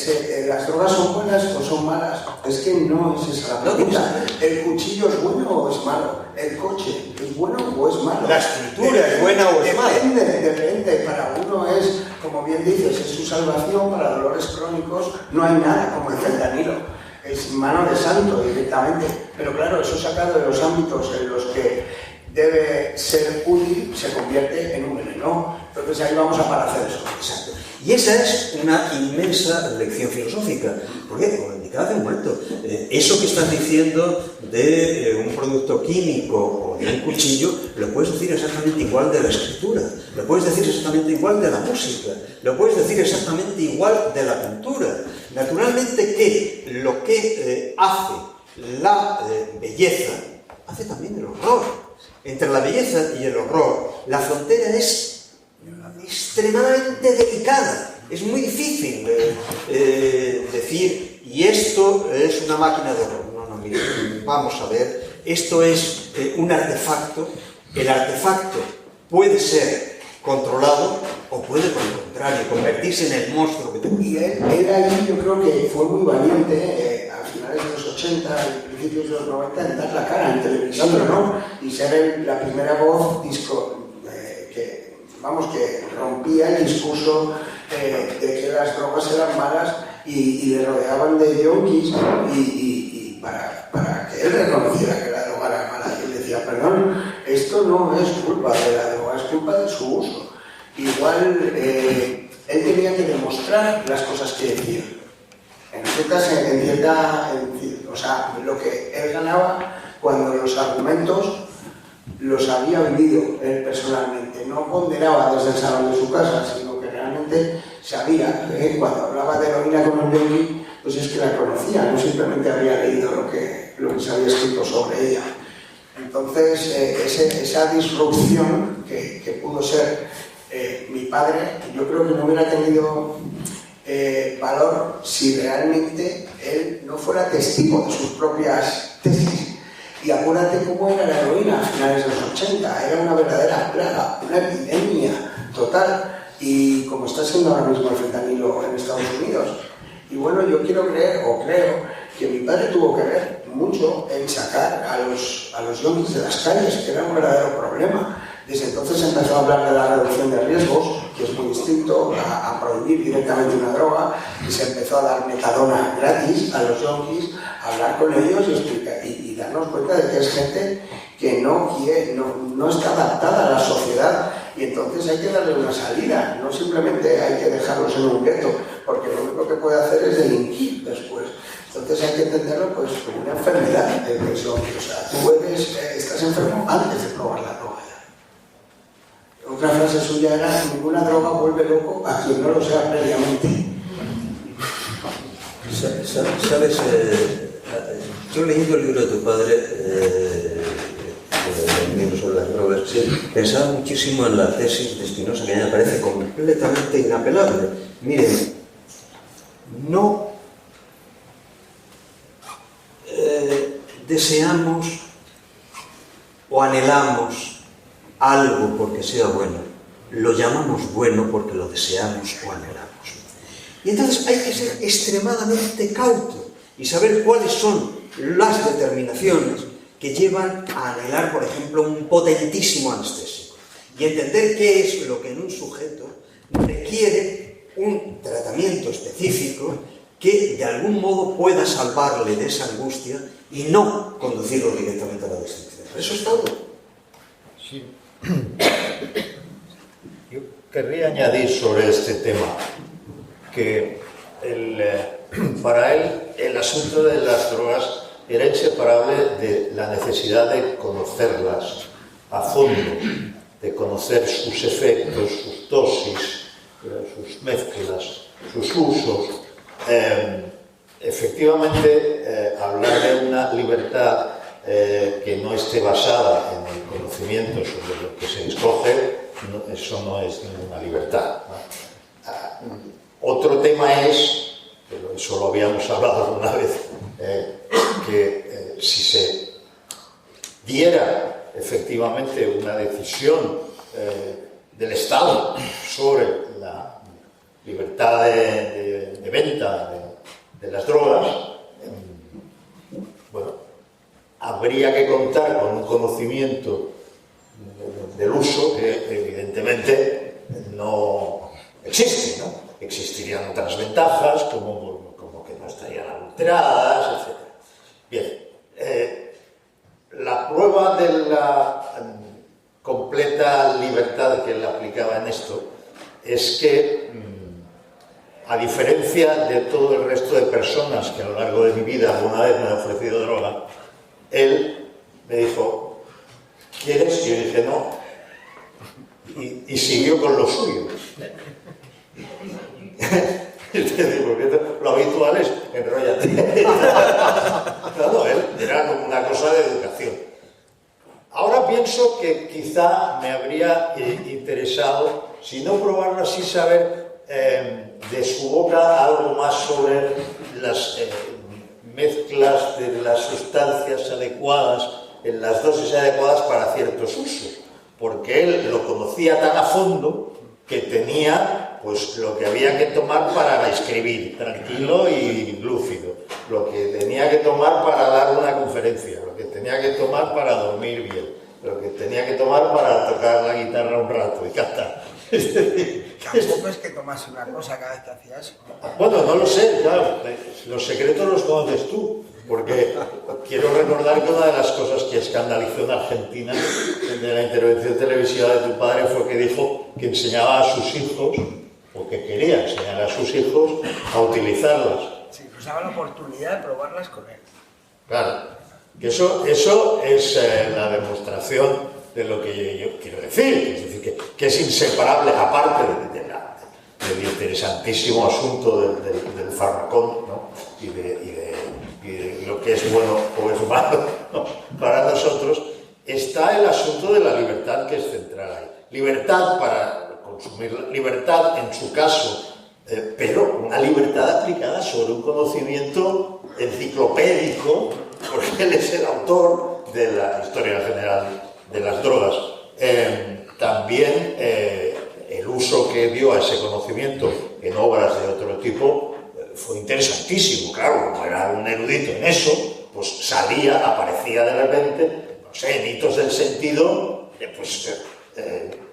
¿las drogas son buenas o son malas? Es que no es esa la pregunta. ¿El cuchillo es bueno o es malo? ¿El coche es bueno o es malo? ¿La escritura es buena o es mala? Depende. Para uno es, como bien dices, es su salvación. Para dolores crónicos no hay nada como el fentanilo. Es mano de santo directamente. Pero claro, eso sacado de los ámbitos en los que debe ser útil, se convierte en un veneno. Entonces ahí vamos a parar eso. Exacto. Y esa es una inmensa lección filosófica, porque, como indicaba hace un momento, eso que estás diciendo de un producto químico o de un cuchillo, lo puedes decir exactamente igual de la escritura, lo puedes decir exactamente igual de la música, lo puedes decir exactamente igual de la pintura. Naturalmente que lo que hace la belleza, hace también el horror. Entre la belleza y el horror, la frontera es extremadamente delicada. Es muy difícil decir, y esto es una máquina de horror. No, mire, vamos a ver, esto es un artefacto. El artefacto puede ser controlado o puede, por el contrario, convertirse en el monstruo que te gusta. Y él ahí yo creo que fue muy valiente a finales de los 80 y principios de los 90 en dar la cara en televisión, ¿no? Y ser la primera voz que rompía el discurso de que las drogas eran malas y le rodeaban de yonkis y para que él reconociera que la droga era mala. Y él decía, perdón, esto no es culpa de la droga, es culpa de su uso. Igual él tenía que demostrar las cosas que decía. O sea, lo que él ganaba cuando los argumentos los había vivido él personalmente, no ponderaba desde el salón de su casa, sino que realmente sabía que cuando hablaba de heroína con un yonki, pues es que la conocía, no simplemente había leído lo que se había escrito sobre ella. Entonces, esa disrupción que pudo ser mi padre, yo creo que no hubiera tenido valor si realmente él no fuera testigo de sus propias tesis. Y acuérdate cómo era la heroína a finales de los 80, era una verdadera plaga, una epidemia total, y como está siendo ahora mismo el fentanilo en Estados Unidos. Y bueno, yo creo que mi padre tuvo que ver mucho en sacar a los yonkis de las calles, que era un verdadero problema. Desde entonces empezó a hablar de la reducción de riesgos, que es muy distinto a prohibir directamente una droga, y se empezó a dar metadona gratis a los yonkis, a hablar con ellos y explicar, y darnos cuenta de que es gente que no está adaptada a la sociedad, y entonces hay que darle una salida, no simplemente hay que dejarlos en un gueto, porque lo único que puede hacer es delinquir después. Entonces hay que entenderlo pues como una enfermedad de yonkis. O sea, tú estás enfermo antes de probar la droga. Otra frase suya era: ninguna droga vuelve loco a quien no lo sea previamente. ¿Sabes? Yo leyendo el libro de tu padre, el libro sobre las drogas, pensaba muchísimo en la tesis de Spinoza, que a mí me parece completamente inapelable. Miren, no deseamos o anhelamos algo porque sea bueno, lo llamamos bueno porque lo deseamos o anhelamos. Y entonces hay que ser extremadamente cauto y saber cuáles son las determinaciones que llevan a anhelar, por ejemplo, un potentísimo anestésico, y entender qué es lo que en un sujeto requiere un tratamiento específico que de algún modo pueda salvarle de esa angustia y no conducirlo directamente a la destrucción. Eso es todo. Sí. Yo querría añadir sobre este tema que para él el asunto de las drogas era inseparable de la necesidad de conocerlas a fondo, de conocer sus efectos, sus dosis, sus mezclas, sus usos. Efectivamente, hablar de una libertad que no esté basada en el conocimiento sobre lo que se escoge, eso no es ninguna libertad, ¿no? Otro tema es pero eso lo habíamos hablado una vez, que si se diera efectivamente una decisión del Estado sobre la libertad de venta de las drogas, bueno, habría que contar con un conocimiento del uso que evidentemente no existe, ¿no? Existirían otras ventajas como que no estarían adulteradas, etc. Bien, la prueba de la completa libertad que él aplicaba en esto es que, a diferencia de todo el resto de personas que a lo largo de mi vida alguna vez me han ofrecido droga, él me dijo, ¿quieres? Y yo dije, no. Y siguió con lo suyo. Porque lo habitual es enróllate. No, él era como una cosa de educación. Ahora pienso que quizá me habría interesado, si no probarlo así, saber de su boca algo más sobre las mezclas de las sustancias adecuadas en las dosis adecuadas para ciertos usos, porque él lo conocía tan a fondo que tenía pues lo que había que tomar para escribir tranquilo y lúcido, lo que tenía que tomar para dar una conferencia, lo que tenía que tomar para dormir bien, lo que tenía que tomar para tocar la guitarra un rato y cantar. Tampoco es que tomase una cosa cada vez que hacía eso. Bueno, no lo sé, claro, los secretos los conoces tú, porque quiero recordar que una de las cosas que escandalizó en Argentina de la intervención televisiva de tu padre fue que dijo que enseñaba a sus hijos, o que quería enseñar a sus hijos a utilizarlas. Sí, pues daba la oportunidad de probarlas con él. Claro, que eso es la demostración de lo que yo quiero decir, es decir, que es inseparable, aparte del interesantísimo asunto del farmacón, ¿no? y de lo que es bueno o es malo, ¿no? Para nosotros, está el asunto de la libertad, que es central ahí. Libertad para consumir, libertad en su caso, pero una libertad aplicada sobre un conocimiento enciclopédico, porque él es el autor de la historia general de las drogas. También el uso que dio a ese conocimiento en obras de otro tipo fue interesantísimo, claro, como era un erudito en eso, pues aparecía de repente, no sé, en hitos del sentido, pues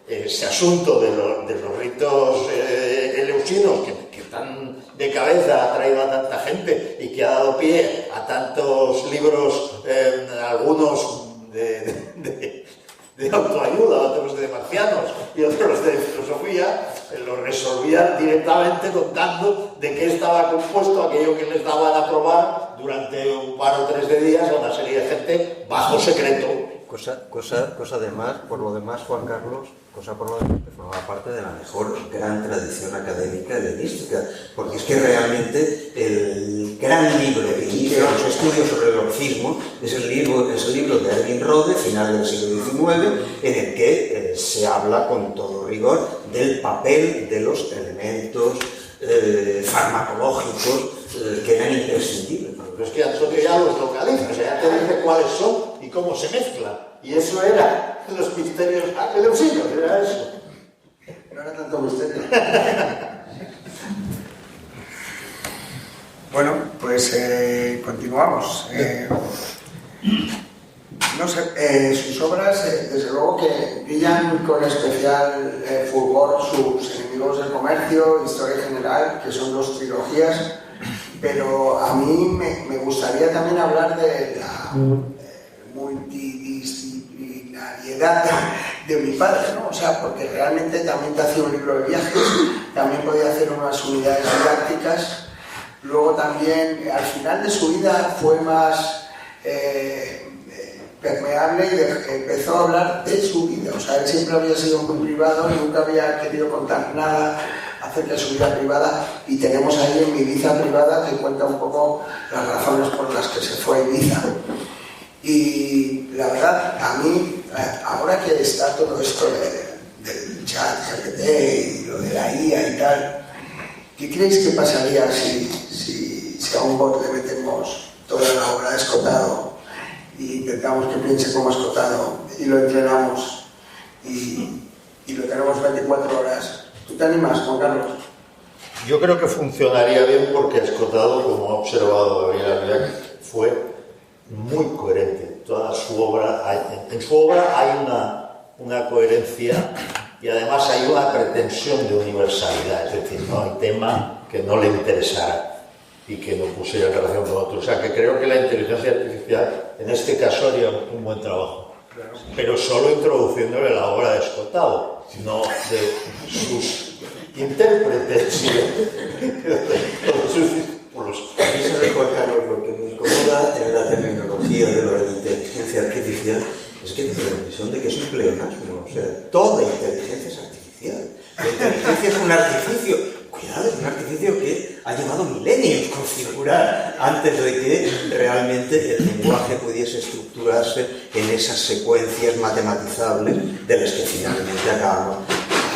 ese asunto de los ritos eleusinos que tan de cabeza ha traído a tanta gente y que ha dado pie a tantos libros, algunos de autoayuda, otros de marcianos y otros de filosofía, lo resolvían directamente contando de qué estaba compuesto aquello que les daban a probar durante un par o tres de días a una serie de gente bajo secreto. Cosa además, por lo demás, Juan Carlos, cosa por lo demás que forma parte de la mejor gran tradición académica helenística, porque es que realmente el gran libro que inicia los estudios sobre el orfismo es el libro de Erwin Rode, final del siglo XIX, en el que se habla con todo rigor del papel de los elementos farmacológicos que eran imprescindibles. Pero es que Antonio ya los localiza, o sea, ya te dice cuáles son y cómo se mezclan. Y eso era los misterios eleusinos, era eso. No era tanto misterio. Bueno, pues continuamos. No sé, sus obras, desde luego que brillan con especial fulgor sus Enemigos del Comercio, Historia General, que son dos trilogías, pero a mí me gustaría también hablar de la multidisciplinariedad de mi padre, ¿no? O sea, porque realmente también te hacía un libro de viajes, también podía hacer unas unidades didácticas, luego también, al final de su vida fue más permeable y empezó a hablar de su vida. O sea, él siempre había sido muy privado y nunca había querido contar nada acerca de su vida privada, y tenemos ahí en Mi Ibiza Privada que cuenta un poco las razones por las que se fue a Ibiza. Y la verdad, a mí, ahora que está todo esto del chat GPT y lo de la IA y tal, ¿qué creéis que pasaría si si a un bot le metemos toda la obra de Escotado y intentamos que piense como Escotado y lo entrenamos y lo tenemos 24 horas, ¿tú te animas, Juan Carlos? Yo creo que funcionaría bien porque Escotado, como ha observado Gabriel Arriaga, fue muy coherente. Toda su obra, en su obra hay una coherencia y además hay una pretensión de universalidad, es decir, no hay tema que no le interesara y que no pusiera en relación con otro. O sea, que creo que la inteligencia artificial en este caso haría un buen trabajo, pero solo introduciéndole la obra de Escotado, no de sus intérpretes, ¿sí? Todos sus discípulos. A mí se recuerda lo que me incomoda en la terminología de la inteligencia artificial es que tengo la impresión de que es un pleonasmo. O sea, toda inteligencia es artificial. La inteligencia es un artificio. Cuidado, es un artificio que ha llevado milenios configurar antes de que realmente el lenguaje pudiese estructurarse en esas secuencias matematizables de las que finalmente acabamos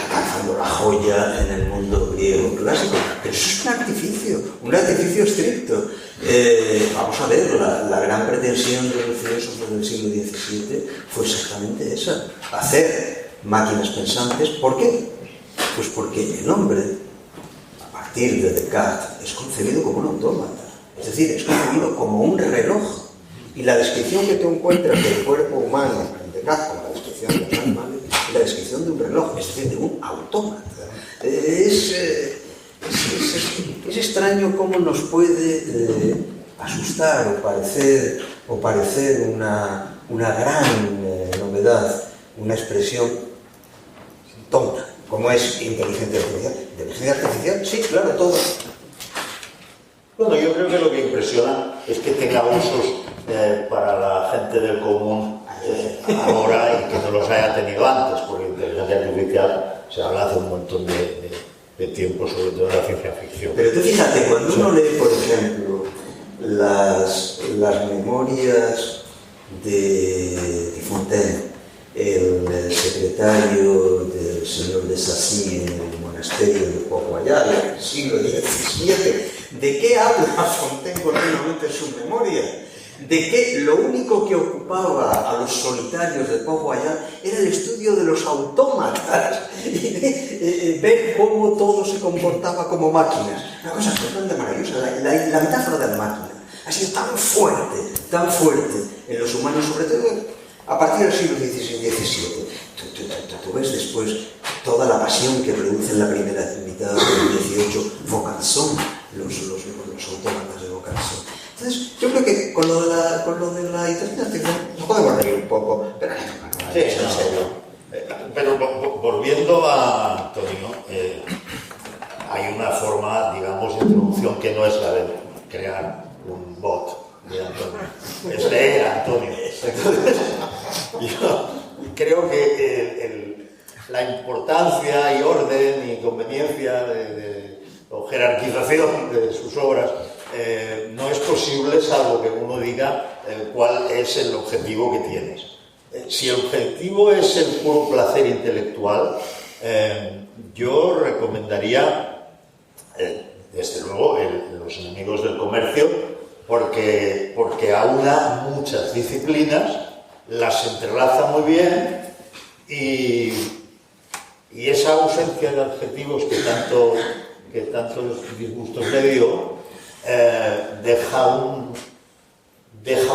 alcanzando la joya en el mundo griego clásico. Pero eso es un artificio estricto. Vamos a ver, la gran pretensión de los filósofos del siglo XVII fue exactamente esa: hacer máquinas pensantes. ¿Por qué? Pues porque el hombre, a partir de Descartes, es concebido como un autómata, es decir, es concebido como un reloj. Y la descripción que tú encuentras del cuerpo humano en Descartes, como la descripción de los animales, es la descripción de un reloj, es decir, de un autómata. Es extraño cómo nos puede asustar o parecer una gran novedad, una expresión tonta, como es inteligencia artificial. ¿Inteligencia artificial? Sí, claro, todo. Bueno, yo creo que lo que impresiona es que tenga usos para la gente del común ahora y que no los haya tenido antes, porque inteligencia artificial se habla hace un montón de tiempo, sobre todo en la ciencia ficción. Pero tú fíjate, cuando uno lee, por ejemplo, las memorias de Fontaine, el secretario del señor de Sassy en el monasterio de Port-Royal en el siglo XVII, ¿de qué habla Fontaine continuamente en su memoria? De que lo único que ocupaba a los solitarios de Port-Royal era el estudio de los autómatas, ver cómo todo se comportaba como máquinas. Una cosa totalmente maravillosa. La metáfora de la máquina ha sido tan fuerte en los humanos, sobre todo a partir del siglo XVI y XVII. Tú ves después toda la pasión que produce en la primera mitad del XVIII Vaucanson, los autómatas de Vaucanson. Entonces, yo creo que con lo de la inteligencia artificial nos podemos reír un poco, pero sí, en serio. Pero volviendo a Antonio, hay una forma, digamos, de introducción que no es la de crear un bot de Antonio, es leer a Antonio. Entonces, yo creo que la importancia y orden y conveniencia o jerarquización de sus obras no es posible salvo que uno diga cuál es el objetivo que tienes. Si el objetivo es el puro placer intelectual, yo recomendaría, desde luego, Los enemigos del comercio, porque aúna muchas disciplinas, las entrelaza muy bien y esa ausencia de adjetivos que tantos disgustos le dio, deja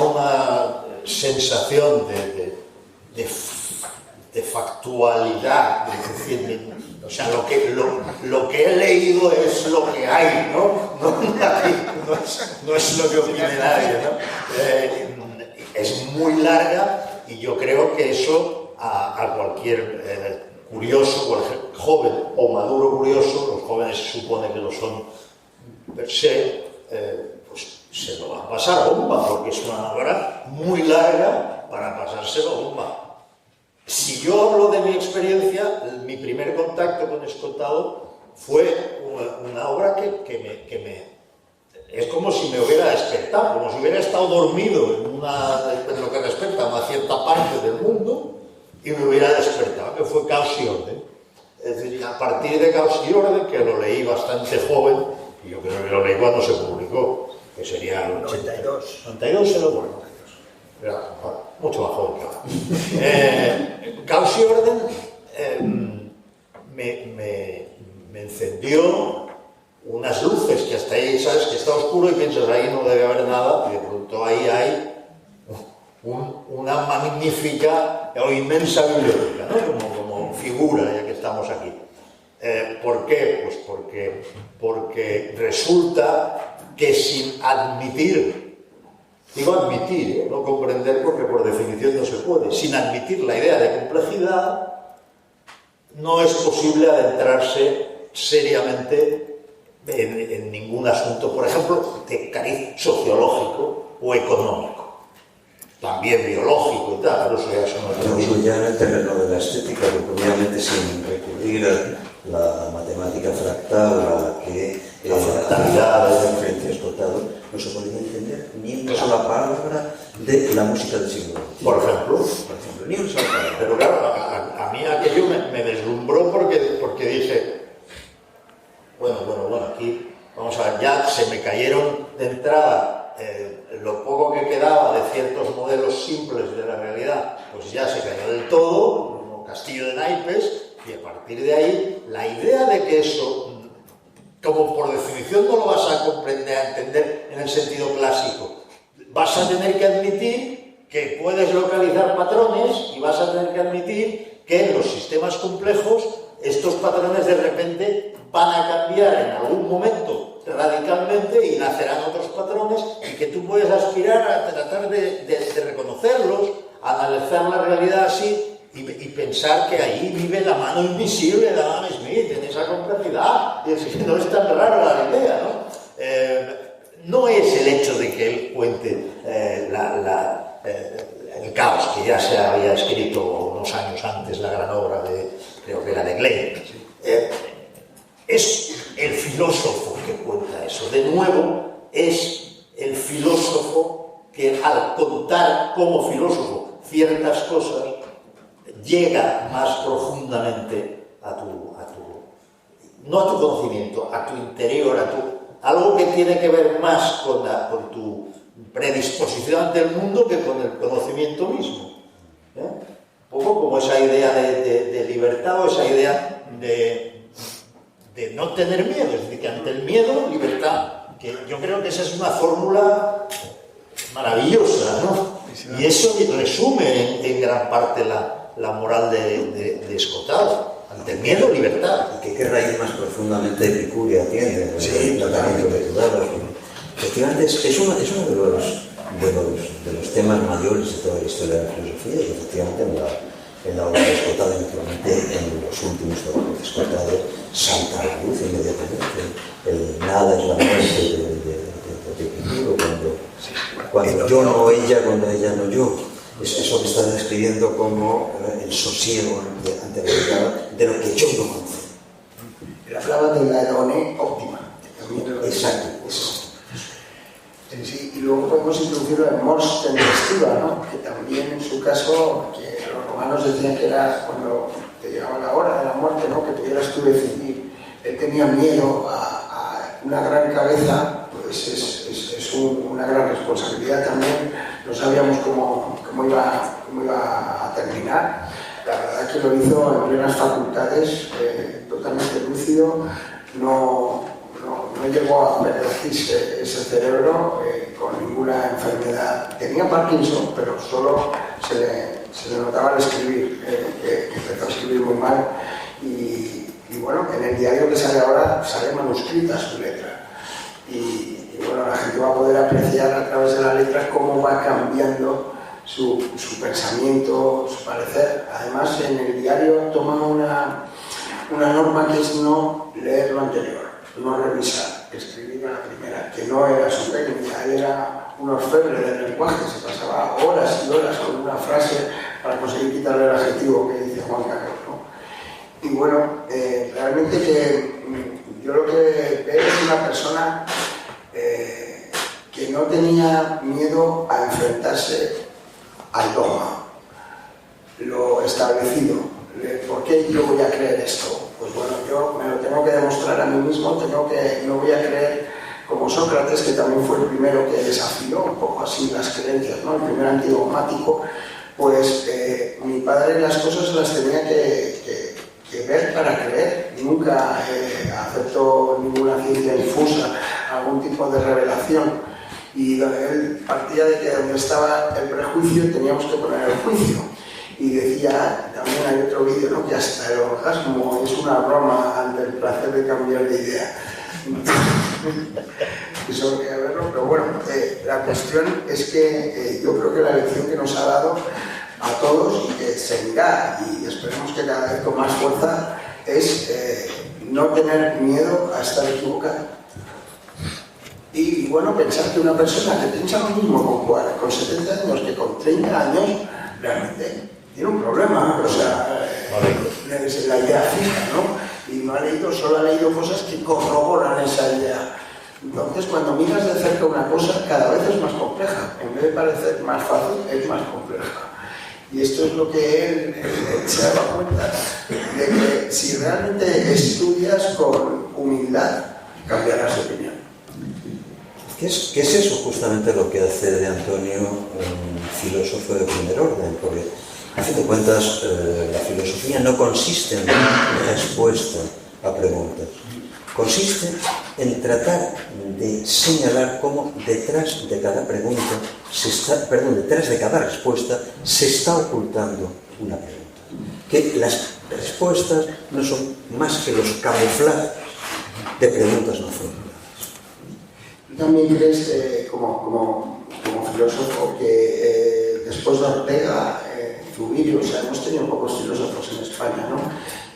una sensación de factualidad, es decir, o sea, lo que he leído es lo que hay, ¿no? No es lo que opine nadie, ¿no? Es muy larga y yo creo que eso a cualquier curioso, cualquier joven o maduro curioso, los jóvenes se supone que lo son per se, pues se lo va a pasar bomba, porque es una obra muy larga para pasárselo bomba. Si yo hablo de mi experiencia, mi primer contacto con Escotado fue una obra que me es como si me hubiera despertado, como si hubiera estado dormido en lo que respecta a una cierta parte del mundo y me hubiera despertado, que fue Caos y Orden. Es decir, a partir de Caos y Orden, que lo leí bastante joven, y yo creo que lo leí cuando se publicó, que sería el 92. 92 se lo bueno. Era mucho más joven que ahora. Caos y Orden me encendió unas luces que hasta ahí, sabes que está oscuro y piensas ahí no debe haber nada, y de pronto ahí hay una magnífica o inmensa biblioteca, ¿no? como figura, ya que estamos aquí. ¿Por qué? Pues porque resulta que sin admitir, digo admitir, no comprender porque por definición no se puede, sin admitir la idea de complejidad, no es posible adentrarse seriamente en ningún asunto, por ejemplo, de cariz sociológico o económico. También biológico y tal, pero eso ya son Lo digo ya en el terreno de la estética, porque obviamente sin recurrir a la matemática fractal, a la que la fractalidad de referencia explotado, no se podría entender ni una sola palabra de la música del siglo XX. Por ejemplo, Ni una sola palabra. pero claro, a mí aquello me deslumbró porque dije, bueno, aquí, vamos a ver, ya se me cayeron de entrada lo poco que quedaba de ciertos modelos simples de la realidad, pues ya se cayó del todo, como castillo de naipes, y a partir de ahí, la idea de que eso, como por definición no lo vas a comprender, a entender en el sentido clásico, vas a tener que admitir que puedes localizar patrones y vas a tener que admitir que en los sistemas complejos estos patrones de repente van a cambiar en algún momento radicalmente y nacerán otros patrones y que tú puedes aspirar a tratar de reconocerlos, a analizar la realidad así y pensar que ahí vive la mano invisible de Adam Smith en esa complejidad. Y es que no es tan raro la idea, ¿no? No es el hecho de que él cuente el caos, que ya se había escrito unos años antes, la gran obra creo que era de Gleim. Es el filósofo que cuenta eso. De nuevo, es el filósofo que al contar como filósofo ciertas cosas llega más profundamente no a tu conocimiento, a tu interior, algo que tiene que ver más con tu predisposición ante el mundo que con el conocimiento mismo. Un poco como esa idea de libertad o esa idea de no tener miedo, es decir, que ante el miedo, libertad. Que yo creo que esa es una fórmula maravillosa, ¿no? Y eso resume en gran parte la moral de Escotado. Ante el miedo, libertad. ¿Y qué raíz más profundamente epicúrea tiene? El tratamiento que tú dabas. Efectivamente, es uno de los temas mayores de toda la historia de la filosofía, y efectivamente en la obra de Escotado, naturalmente en los últimos trabajos de Escotado, salta a la luz inmediatamente. El nada es la muerte de Epicuro, cuando yo no ella, cuando ella no yo. Es eso que está describiendo como el sosiego ante la realidad de lo que yo no conozco. Él hablaba de la edoné óptima. Exacto. Sí, y luego podemos introducirlo en mors tempestiva, ¿no? Que también en su caso, que los romanos decían que era cuando te llegaba la hora de la muerte, ¿no? Que pudieras tú decidir. Él tenía miedo a una gran cabeza, pues es una gran responsabilidad también. No sabíamos cómo iba a terminar. La verdad que lo hizo en plenas facultades, totalmente lúcido. No llegó a pervertirse ese cerebro con ninguna enfermedad. Tenía Parkinson, pero solo se le notaba al escribir, que empezó a escribir muy mal. Y bueno, en el diario que sale ahora sale manuscrita su letra. Y bueno, la gente va a poder apreciar a través de la letra cómo va cambiando su pensamiento, su parecer. Además, en el diario toma una norma que es no leer lo anterior, no revisar, escribir a la primera, que no era su técnica. Él era un orfebre del lenguaje, se pasaba horas y horas con una frase para conseguir quitarle el adjetivo que dice Juan Carlos, ¿no? Y bueno, realmente que yo lo que veo es una persona que no tenía miedo a enfrentarse al dogma, lo establecido. ¿Por qué yo voy a creer esto? Pues bueno, yo me lo tengo que demostrar a mí mismo, no voy a creer como Sócrates, que también fue el primero que desafió un poco así las creencias, ¿no? El primer antidogmático, pues mi padre las cosas las tenía que ver para creer. Nunca aceptó ninguna ciencia difusa, algún tipo de revelación. Y él partía de que donde estaba el prejuicio teníamos que poner el juicio. Y decía, también hay otro vídeo, ¿no?, que hasta el orgasmo es una broma ante el placer de cambiar de idea. Eso hay que verlo, pero bueno, la cuestión es que yo creo que la lección que nos ha dado a todos y que seguirá, y esperemos que cada vez con más fuerza, es no tener miedo a estar equivocado. Y bueno, pensar que una persona que piensa lo mismo con 70 años que con 30 años, realmente tiene un problema, o sea, es la idea fija, ¿no? Y no ha leído, solo ha leído cosas que corroboran esa idea. Entonces, cuando miras de cerca una cosa, cada vez es más compleja. En vez de parecer más fácil, es más compleja. Y esto es lo que él se ha dado cuenta, de que si realmente estudias con humildad, cambiarás de opinión. ¿Qué es eso justamente lo que hace de Antonio un filósofo de primer orden? Porque, a fin de cuentas, la filosofía no consiste en respuesta a preguntas. Consiste en tratar de señalar cómo detrás de cada pregunta, detrás de cada respuesta, se está ocultando una pregunta. Que las respuestas no son más que los camuflajes de preguntas no formuladas. ¿Tú también crees, como filósofo, que después de Ortega, Zubirio, o sea, hemos tenido pocos filósofos en España, ¿no?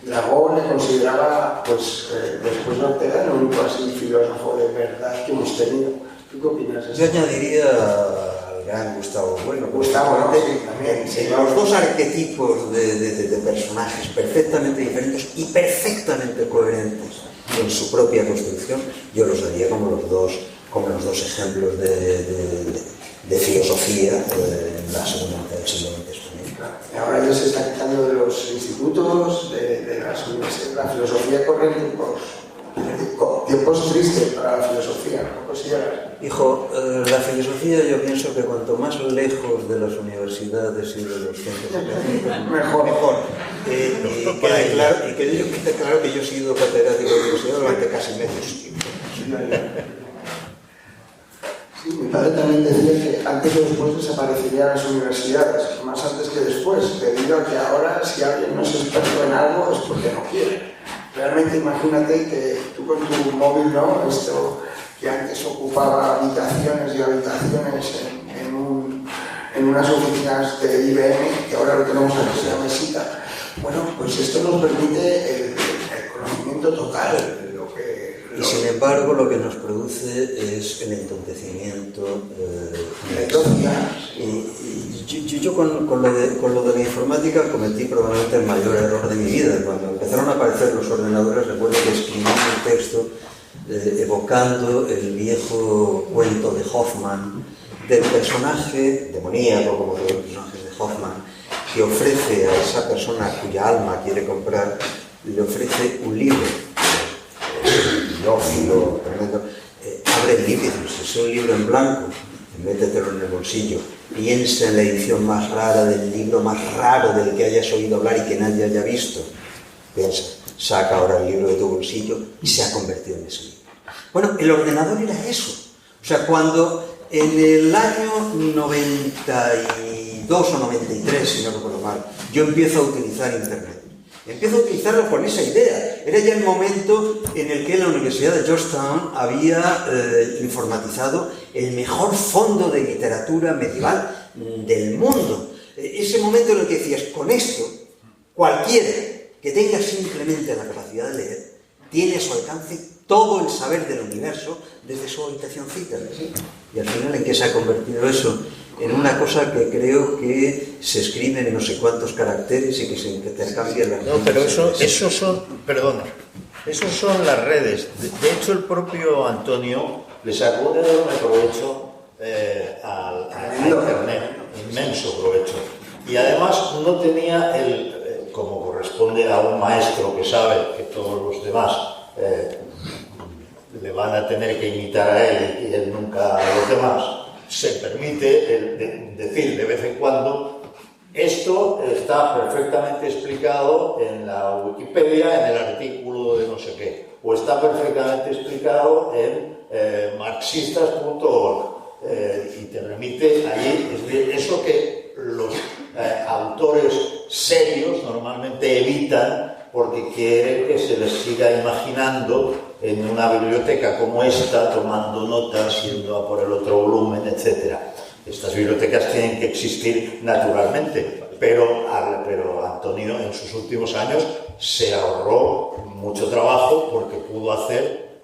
Dragó le consideraba, pues, después de Ortega, el único así filósofo de verdad que hemos tenido. ¿Tú qué opinas de eso? Yo añadiría al gran Gustavo Bueno. Gustavo, ¿no? Sí, también. Sí, los dos arquetipos de personajes perfectamente diferentes y perfectamente coherentes en su propia construcción, yo los daría como los dos ejemplos de filosofía en la segunda mitad del siglo XX español. Ahora ya se está quitando de los institutos, de las universidades, la filosofía corre tiempos tristes para la filosofía, ¿no consideras? Hijo, la filosofía yo pienso que cuanto más lejos de las universidades y de los centros académicos, mejor. Y quede claro que yo he sido catedrático de universidad durante casi medio siglo. Sí, mi padre también decía que antes o después desaparecerían las universidades, más antes que después, debido a que ahora si alguien no es experto en algo es porque no quiere. Realmente imagínate que tú con tu móvil, ¿no? Esto que antes ocupaba habitaciones y habitaciones en unas oficinas de IBM, que ahora lo tenemos aquí en la mesita. Bueno, pues esto nos permite el conocimiento total. Y sin embargo, lo que nos produce es el entontecimiento. Yo con lo de la informática cometí probablemente el mayor error de mi vida. Cuando empezaron a aparecer los ordenadores, recuerdo que escribí un texto evocando el viejo cuento de Hoffman, del personaje demoníaco, como todos los personajes de Hoffman, que ofrece a esa persona cuya alma quiere comprar, le ofrece un libro. Filófilo, tremendo. Abre el libro, si es un libro en blanco, métetelo en el bolsillo. Piensa en la edición más rara del libro más raro del que hayas oído hablar y que nadie haya visto. Piensa, saca ahora el libro de tu bolsillo y se ha convertido en ese libro. Bueno, el ordenador era eso. O sea, cuando en el año 92 o 93, si no recuerdo mal, yo empiezo a utilizar Internet. Empiezo a utilizarlo con esa idea. Era ya el momento en el que la Universidad de Georgetown había informatizado el mejor fondo de literatura medieval del mundo. Ese momento en el que decías, con esto, cualquiera que tenga simplemente la capacidad de leer, tiene a su alcance todo el saber del universo desde su habitacioncita. ¿Sí? Y al final, ¿en qué se ha convertido eso? En una cosa que creo que se escribe en no sé cuántos caracteres y que se intercambian las No, pero eso son las redes. De hecho, el propio Antonio le sacó un enorme provecho a Internet, inmenso provecho. Y además no tenía como corresponde a un maestro que sabe que todos los demás le van a tener que imitar a él y él nunca a los demás, se permite decir de vez en cuando: esto está perfectamente explicado en la Wikipedia, en el artículo de no sé qué, o está perfectamente explicado en marxistas.org, y te remite allí. Es decir, eso que los autores serios normalmente evitan, porque quieren que se les siga imaginando en una biblioteca como esta, tomando notas, yendo a por el otro volumen, etc. Estas bibliotecas tienen que existir naturalmente, pero Antonio en sus últimos años se ahorró mucho trabajo porque pudo acceder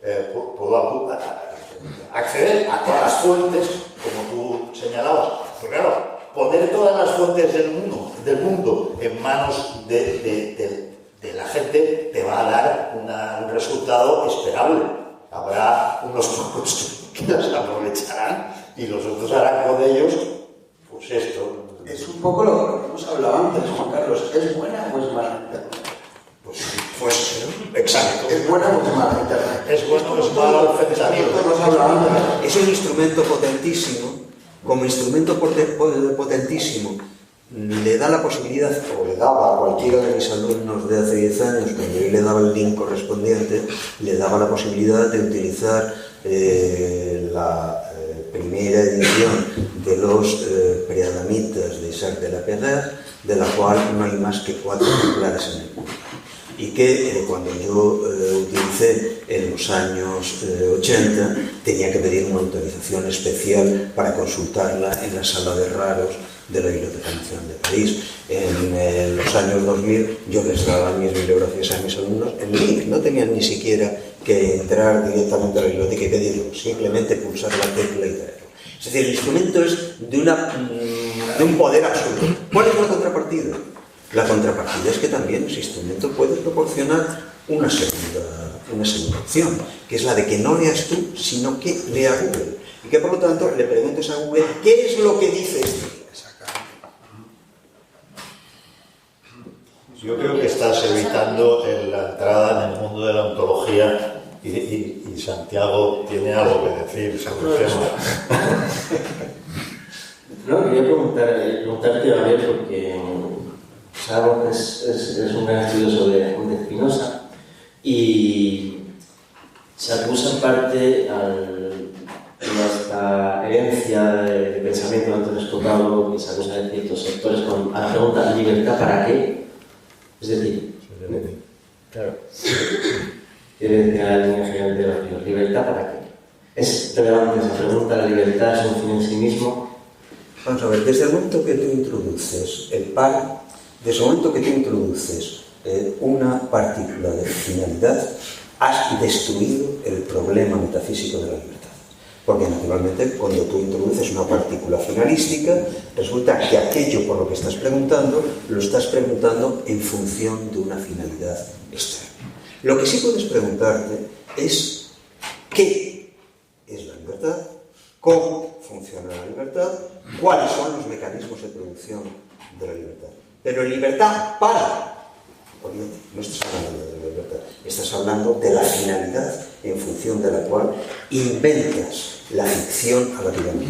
a todas las fuentes, como tú señalabas. Pero claro, poner todas las fuentes del mundo en manos de la gente te va a dar un resultado esperable. Habrá unos pocos que las aprovecharán y los otros harán con ellos, pues esto. Es un poco lo que hemos hablado antes, Juan Carlos. ¿Es buena o es mala Internet? Pues exacto. ¿Es buena o es mala Internet? Es bueno o es malo el fentanilo. Hemos hablado antes. Es un instrumento potentísimo. Como instrumento potentísimo, le da la posibilidad, o le daba a cualquiera de mis alumnos de hace 10 años, cuando yo le daba el link correspondiente, le daba la posibilidad de utilizar la primera edición de los preadamitas de Isaac de la Pedra, de la cual no hay más que 4 ejemplares en el mundo. Y que cuando yo utilicé en los años 80 tenía que pedir una autorización especial para consultarla en la sala de raros de la Biblioteca Nacional de París. En los años 2000 yo les daba mis bibliografías a mis alumnos en link, no tenían ni siquiera que entrar directamente a la biblioteca y pedirlo, simplemente pulsar la tecla y traerlo. Es decir, el instrumento es de un poder absoluto. ¿Cuál es la contrapartida? La contrapartida es que también ese instrumento puede proporcionar una segunda opción, que es la de que no leas tú, sino que lea Google. Y que por lo tanto le preguntes a Google qué es lo que dice esto. Yo creo que estás evitando la entrada en el mundo de la ontología y Santiago tiene algo que decir sobre el tema. No, quería preguntarte, Gabriel, porque sabemos que es un gran estudioso de Spinoza y se acusa en parte nuestra herencia de pensamiento de Antonio Escotado, que se acusa de ciertos sectores con la pregunta ¿libertad para qué? Es decir, claro, herencia de la línea general de la ¿libertad para qué? ¿Es relevante esa pregunta? ¿La libertad es un fin en sí mismo? Vamos a ver, desde el momento que tú introduces el par, desde el momento que tú introduces una partícula de finalidad, has destruido el problema metafísico de la libertad. Porque naturalmente cuando tú introduces una partícula finalística, resulta que aquello por lo que estás preguntando, lo estás preguntando en función de una finalidad externa. Lo que sí puedes preguntarte es ¿qué es la libertad? ¿Cómo funciona la libertad? ¿Cuáles son los mecanismos de producción de la libertad? Pero libertad para. No estás hablando de la libertad, estás hablando de la finalidad en función de la cual inventas la ficción a la que llamas.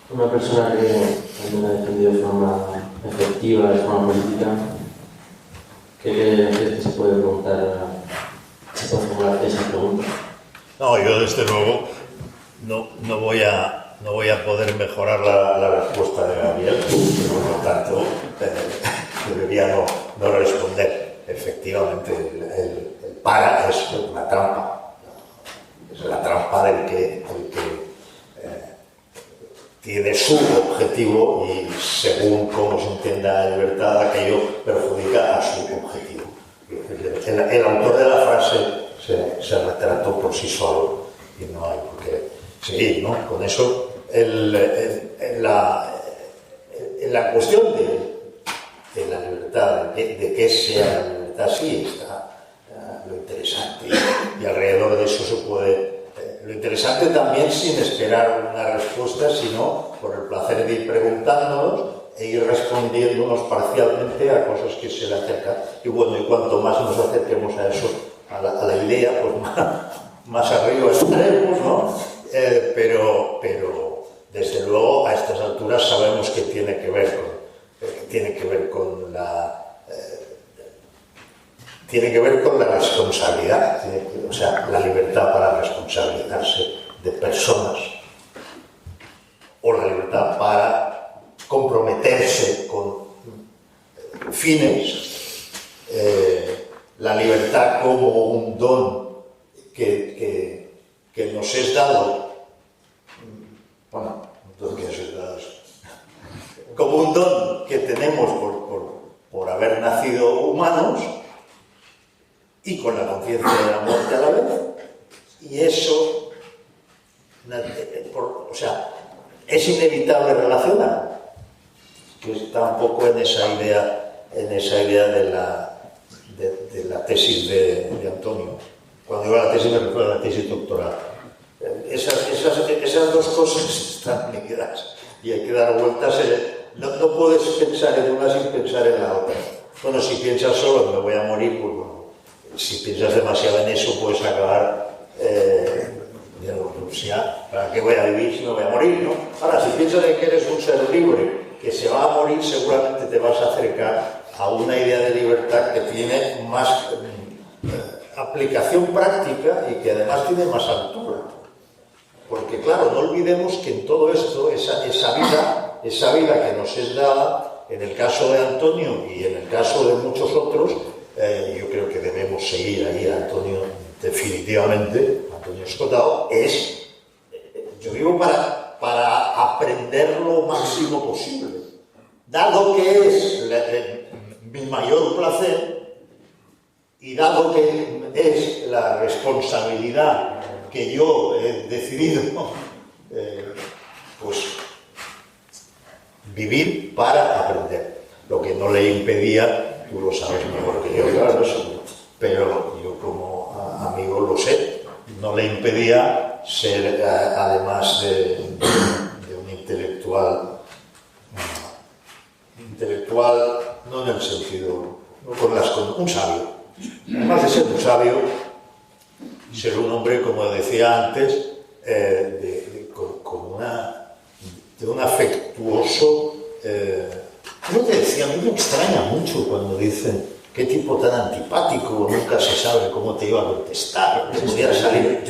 Una persona que también ha defendido de forma efectiva, de forma política, ¿qué se puede preguntar? ¿Se puede formular esa pregunta? No, yo desde luego no voy a poder mejorar la respuesta de Gabriel, por lo tanto debería no responder. Efectivamente, el para es una trampa, es la trampa del que tiene su objetivo y según cómo se entienda la libertad, aquello perjudica a su objetivo. El autor de la frase se retrató por sí solo y no hay por qué seguir, ¿no? Con eso, en la cuestión de la libertad, de qué sea la libertad, sí está lo interesante y alrededor de eso se puede. Lo interesante también sin esperar una respuesta, sino por el placer de ir preguntándonos, e ir respondiéndonos parcialmente a cosas que se le acercan. Y bueno, y cuanto más nos acerquemos a eso, a la idea, pues más arriba estaremos, ¿no? Pero desde luego a estas alturas sabemos que tiene que ver con la responsabilidad, o sea, la libertad para responsabilizarse de personas, o la libertad para comprometerse con fines, la libertad como un don que nos es dado, bueno, como un don que tenemos por haber nacido humanos y con la conciencia de la muerte a la vez, y eso, o sea, es inevitable relacionar, que está un poco en esa idea de la tesis de Antonio. Cuando digo la tesis me refiero a la tesis doctoral. Esas dos cosas están unidas y hay que dar vueltas. No puedes pensar en una sin pensar en la otra. Bueno, si piensas solo me voy a morir, pues bueno, si piensas demasiado en eso puedes acabar ¿para qué voy a vivir si no voy a morir, no? Ahora, si piensas en que eres un ser libre que se va a morir, seguramente te vas a acercar a una idea de libertad que tiene más aplicación práctica y que además tiene más altura. Porque claro, no olvidemos que en todo esto, esa vida que nos es dada, en el caso de Antonio y en el caso de muchos otros, yo creo que debemos seguir ahí a Antonio definitivamente, Antonio Escotado, yo digo para aprender lo máximo posible. Dado que es mi mayor placer y dado que es la responsabilidad que yo he decidido, pues vivir para aprender. Lo que no le impedía, tú lo sabes mejor que yo, claro, eso, pero yo como amigo lo sé, no le impedía ser, además de un intelectual, no en el sentido, un sabio. Además de ser un sabio, ser un hombre, como decía antes, de un afectuoso... Yo te decía, a mí me extraña mucho cuando dicen qué tipo tan antipático, nunca se sabe cómo te iba a contestar. Yo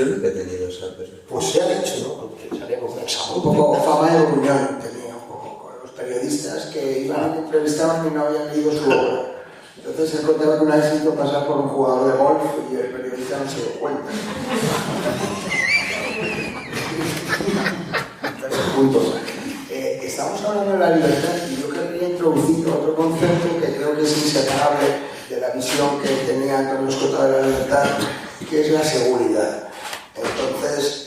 nunca he tenido esa persona. Pues se ha dicho, ¿no? Porque salía con un examen. Un poco fama de gruñón tenía un poco con los periodistas que iban y entrevistaban y no habían leído su obra. Entonces él contaba que una vez hizo pasar por un jugador de golf y el periodista no se dio cuenta. Entonces, punto. Estamos hablando de la libertad y yo querría introducir otro concepto que creo que es inseparable de la visión que tenía Antonio Escotado de la libertad, que es la seguridad. Entonces,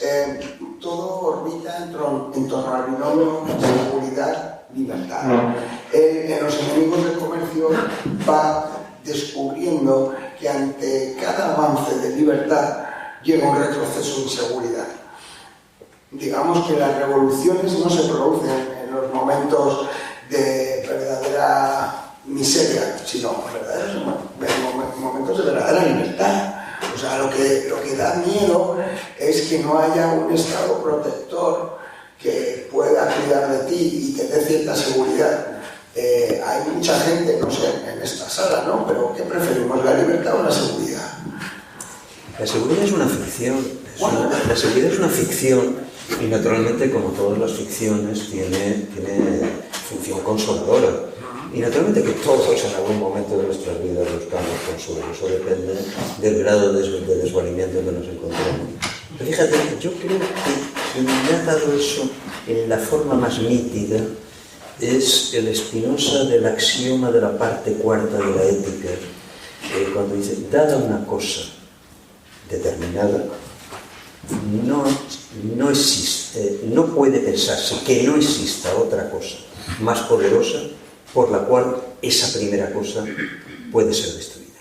todo orbita en torno al binomio seguridad-libertad. En Los enemigos del comercio va descubriendo que ante cada avance de libertad llega un retroceso de inseguridad. Digamos que las revoluciones no se producen en los momentos de verdadera miseria, sino en momentos de verdadera libertad. O sea, lo que da miedo es que no haya un Estado protector que pueda cuidar de ti y te dé cierta seguridad. Hay mucha gente, no sé, en esta sala, ¿no? Pero ¿qué preferimos, la libertad o la seguridad? La seguridad es una ficción. La seguridad es una ficción y naturalmente, como todas las ficciones, tiene función consoladora. Y naturalmente que todos en algún momento de nuestras vidas buscamos consuelo. Eso depende del grado de desvalimiento en que nos encontramos. Pero fíjate, yo creo que quien me ha dado eso en la forma más nítida es el Spinoza del axioma de la parte cuarta de la ética, cuando dice, dada una cosa determinada, no existe, no puede pensarse que no exista otra cosa más poderosa por la cual esa primera cosa puede ser destruida.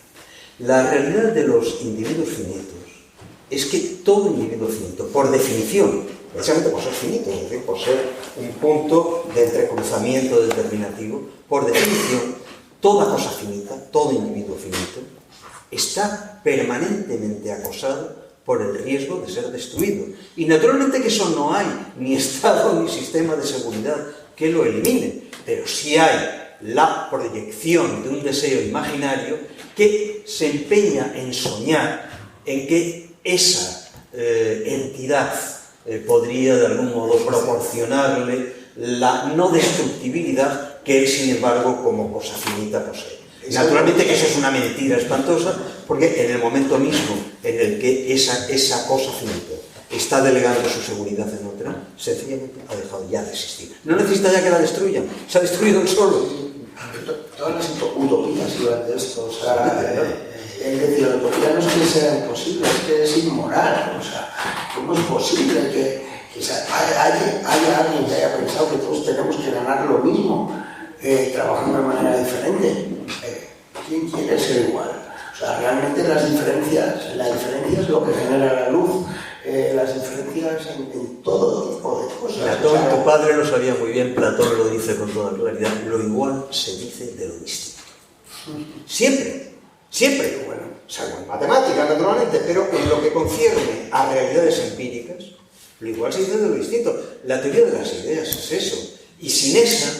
La realidad de los individuos finitos es que todo individuo finito, por definición, precisamente por ser finito, es decir, por ser un punto de entrecruzamiento determinativo. Por definición, toda cosa finita, todo individuo finito, está permanentemente acosado por el riesgo de ser destruido. Y naturalmente que eso no hay ni Estado ni sistema de seguridad que lo elimine, pero sí hay la proyección de un deseo imaginario que se empeña en soñar en que esa entidad podría de algún modo proporcionarle la no destructibilidad que él, sin embargo, como cosa finita posee. Naturalmente que eso es una mentira espantosa, porque en el momento mismo en el que esa cosa finita está delegando su seguridad en otra, sencillamente ha dejado ya de existir. No necesita ya que la destruyan, se ha destruido él solo. Todas las utopías iban de esto, o sea, es decir, la utopía no es que sea imposible, es que es inmoral, o sea, ¿cómo es posible que haya alguien que haya pensado que todos tenemos que ganar lo mismo, trabajando de manera diferente? ¿Quién quiere ser igual? O sea, realmente la diferencia es lo que genera la luz, las diferencias en todo tipo de cosas. Platón, o sea, tu padre lo sabía muy bien, Platón lo dice con toda claridad, lo igual se dice de lo distinto. Siempre, siempre, bueno, salvo en matemáticas naturalmente, pero en lo que concierne a realidades empíricas, lo igual se dice de lo distinto. La teoría de las ideas es eso. Y sin esa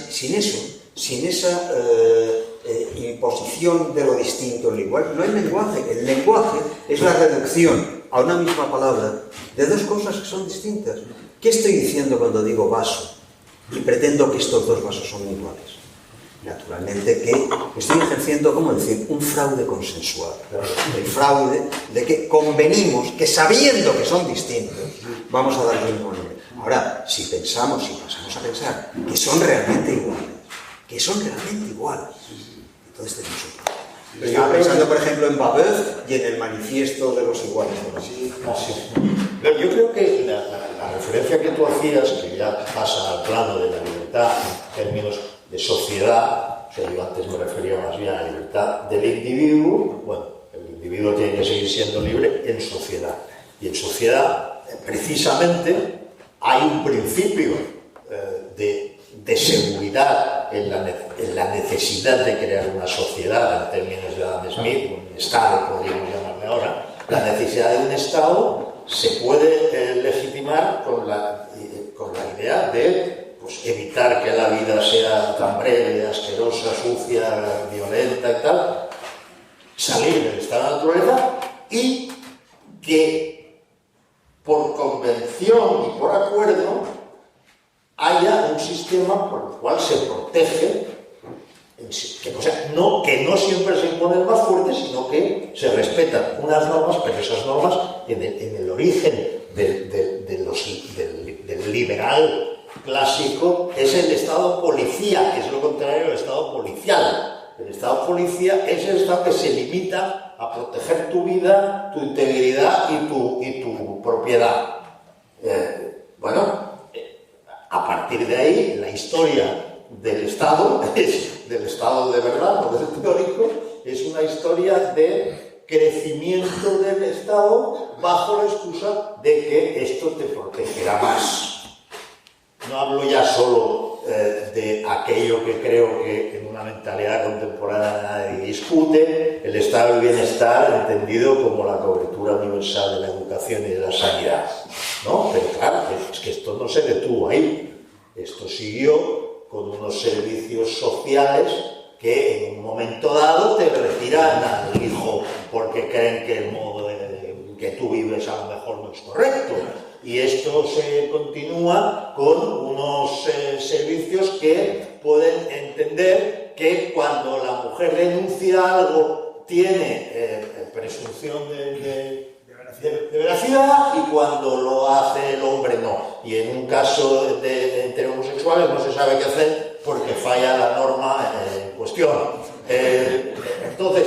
imposición de lo distinto, lo igual, no hay lenguaje. El lenguaje es la reducción a una misma palabra de dos cosas que son distintas. ¿Qué estoy diciendo cuando digo vaso? Y pretendo que estos dos vasos son iguales. Naturalmente que estoy ejerciendo, ¿cómo decir?, un fraude consensual. El fraude de que convenimos que, sabiendo que son distintos, vamos a darle el mismo nombre. Ahora, si pasamos a pensar que son realmente iguales, entonces tenemos un problema. Pero yo pensando, por ejemplo, en Babeuf y en el manifiesto de los iguales. Yo creo que la referencia que tú hacías, que ya pasa al plano de la libertad en términos de sociedad, o sea, yo antes me refería más bien a la libertad del individuo. Bueno, el individuo tiene que seguir siendo libre en sociedad. Y en sociedad, precisamente, hay un principio de seguridad en la necesidad de crear una sociedad, en términos de Adam Smith, un Estado, podríamos llamarle ahora. La necesidad de un Estado se puede legitimar con la idea de evitar que la vida sea tan breve, asquerosa, sucia, violenta y tal, salir del estado de la naturaleza y que por convención y por acuerdo haya un sistema por el cual se protege, que no siempre se impone el más fuerte, sino que se respetan unas normas, pero esas normas en el origen del liberal clásico es el Estado policía, que es lo contrario del Estado policial. El Estado policía es el Estado que se limita a proteger tu vida, tu integridad y tu propiedad. A partir de ahí, la historia del Estado, del Estado de verdad, no del teórico, es una historia de crecimiento del Estado bajo la excusa de que esto te protegerá más. No hablo ya solo de aquello que creo que en una mentalidad contemporánea nadie discute, el estado del bienestar entendido como la cobertura universal de la educación y de la sanidad, ¿no? Pero claro, es que esto no se detuvo ahí. Esto siguió con unos servicios sociales que en un momento dado te retiran al hijo porque creen que el modo que tú vives a lo mejor no es correcto. Y esto se continúa con unos servicios que pueden entender que cuando la mujer denuncia algo tiene presunción de veracidad y cuando lo hace el hombre no. Y en un caso entre homosexuales no se sabe qué hacer porque falla la norma en cuestión. Entonces,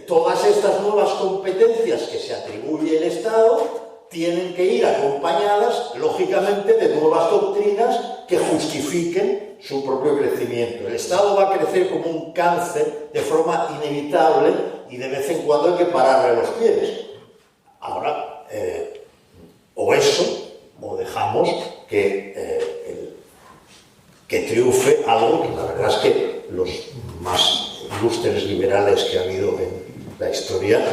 todas estas nuevas competencias que se atribuye el Estado tienen que ir acompañadas, lógicamente, de nuevas doctrinas que justifiquen su propio crecimiento. El Estado va a crecer como un cáncer de forma inevitable y de vez en cuando hay que pararle los pies. Ahora, o eso, o dejar dejamos que triunfe algo que la verdad es que los más ilustres liberales que ha habido en la historia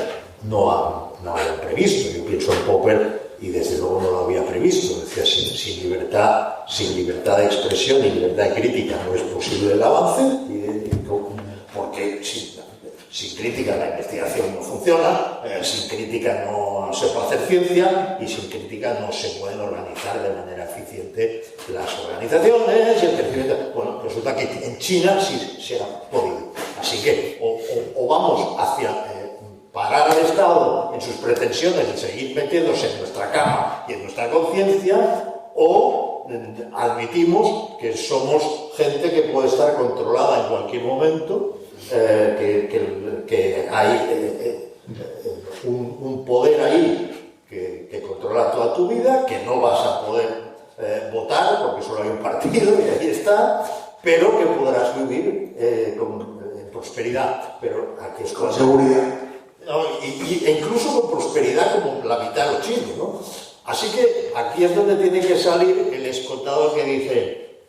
no habían previsto. Yo pienso en Popper y desde luego no lo había previsto. Decía, sin libertad de expresión y libertad de crítica no es posible el avance, porque sin crítica la investigación no funciona, sin crítica no se puede hacer ciencia y sin crítica no se pueden organizar de manera eficiente las organizaciones y el crecimiento. Bueno, resulta que en China sí se ha podido. Así que o vamos hacia parar al Estado en sus pretensiones de seguir metiéndose en nuestra cama y en nuestra conciencia, o admitimos que somos gente que puede estar controlada en cualquier momento, que hay un poder ahí que controla toda tu vida, que no vas a poder votar porque solo hay un partido y ahí está, pero que podrás vivir en prosperidad. Pero aquí es con seguridad. No, e incluso con prosperidad como la mitad de los chinos, ¿no? Así que aquí es donde tiene que salir el escotado que dice: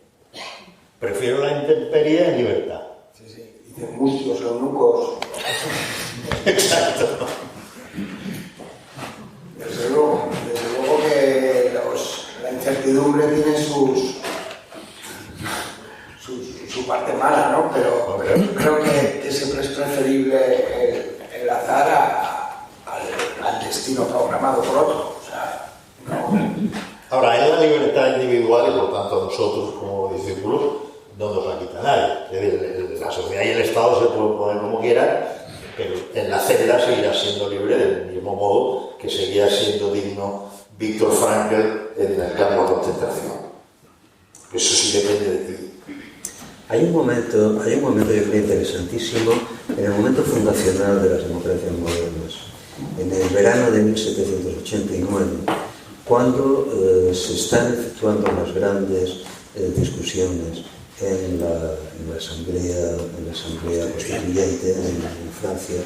prefiero la intemperie en libertad. Sí, sí. Dicen mustios, eunucos. Exacto. Desde luego que la incertidumbre tiene su parte mala, ¿no? Pero creo que siempre es preferible el azar al destino programado por otro. O sea, no. Ahora, es la libertad individual y por tanto nosotros como discípulos no nos la quita nadie. La sociedad y el Estado se pueden poner como quieran, pero en la celda seguirá siendo libre del mismo modo que seguía siendo digno Víctor Frankl en el campo de concentración. Eso sí depende de ti. Hay un momento yo creo interesantísimo, en el momento fundacional de las democracias modernas, en el verano de 1789, cuando se están efectuando las grandes discusiones en la asamblea constituyente en Francia.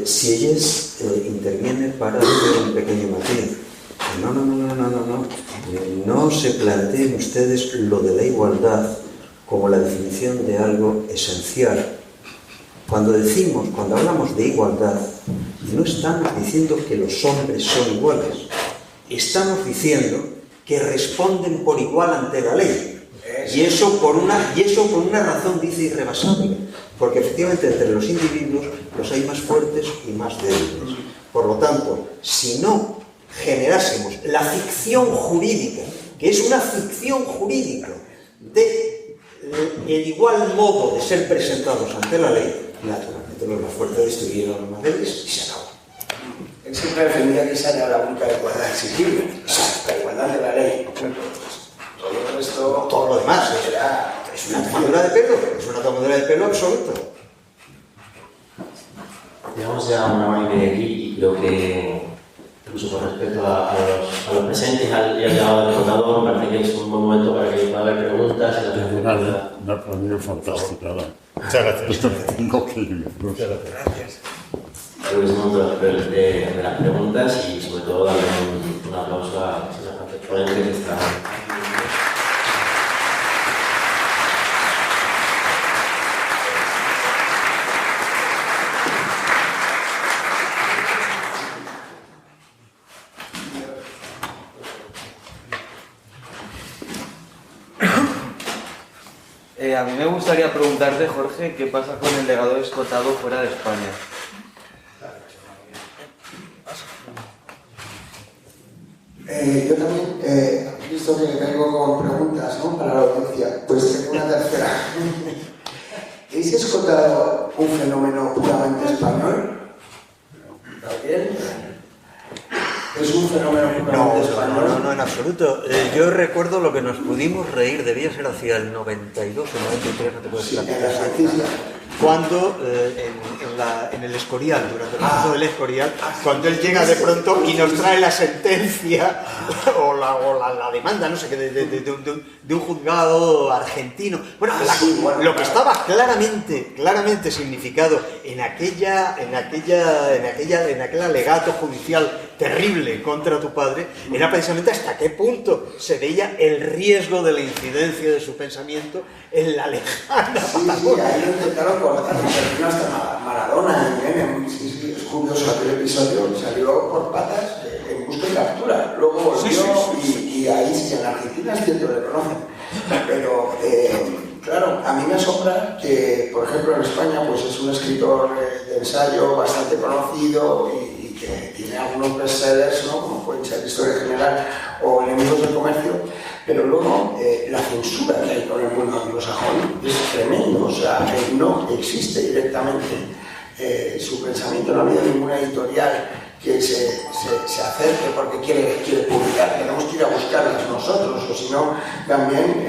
Sieyès interviene para hacer un pequeño matiz. No se planteen ustedes lo de la igualdad como la definición de algo esencial. Cuando hablamos de igualdad, no estamos diciendo que los hombres son iguales, estamos diciendo que responden por igual ante la ley. Y eso por una razón, dice, irrebasable, porque efectivamente entre los individuos los hay más fuertes y más débiles. Por lo tanto, si no generásemos la ficción jurídica, que es una ficción jurídica de el igual modo de ser presentados ante la ley, naturalmente los más fuertes destruyeron a los más débiles y se acabó. Él siempre defendía que esa era la única igualdad exigible, la igualdad de la ley. Todo lo demás es una tomadura de pelo absoluta. Llevamos ya una hora y media aquí y creo que, incluso con respecto a los presentes y al llegado del contador, me parece que es un buen momento para que pueda haber preguntas. Una reunión fantástica. Muchas gracias. Tengo que ir. Muchas gracias. Creo que es el momento de las preguntas y sobre todo darle un aplauso a la ponente que está. A mí me gustaría preguntarte, Jorge, ¿qué pasa con el legado escotado fuera de España? Yo también, visto que vengo con preguntas, ¿no?, para la audiencia, pues tengo una tercera. ¿Es escotado un fenómeno puramente español? ¿También? ¿Es un fenómeno puramente español? No, en absoluto. Yo recuerdo lo que nos pudimos reír, debía ser hacia el 92 o 93, no te puedo decir la fecha exacta, cuando en en el Escorial, durante el proceso del Escorial, cuando él llega de pronto y nos trae la sentencia o la demanda, no sé qué, de un juzgado argentino. Bueno, lo que estaba claramente significado en aquel alegato judicial terrible contra tu padre, era precisamente hasta qué punto se veía el riesgo de la incidencia de su pensamiento en la lejana Patagonia. Ahí lo intentaron cortar, terminó hasta Maradona en Menem. Sí, es curioso aquel episodio, salió por patas en busca y captura, luego volvió y ahí sí, en Argentina es cierto, le conocen, pero claro, a mí me asombra que, por ejemplo, en España pues es un escritor de ensayo bastante conocido y que tiene algunos bestsellers, ¿no? Como pueden ser Historia General o Enemigos del Comercio, pero luego la censura que hay con el mundo anglosajón es tremendo, o sea, no existe directamente su pensamiento, no ha habido ninguna editorial que se acerque porque quiere publicar, tenemos que ir a buscarlas nosotros, o si no, también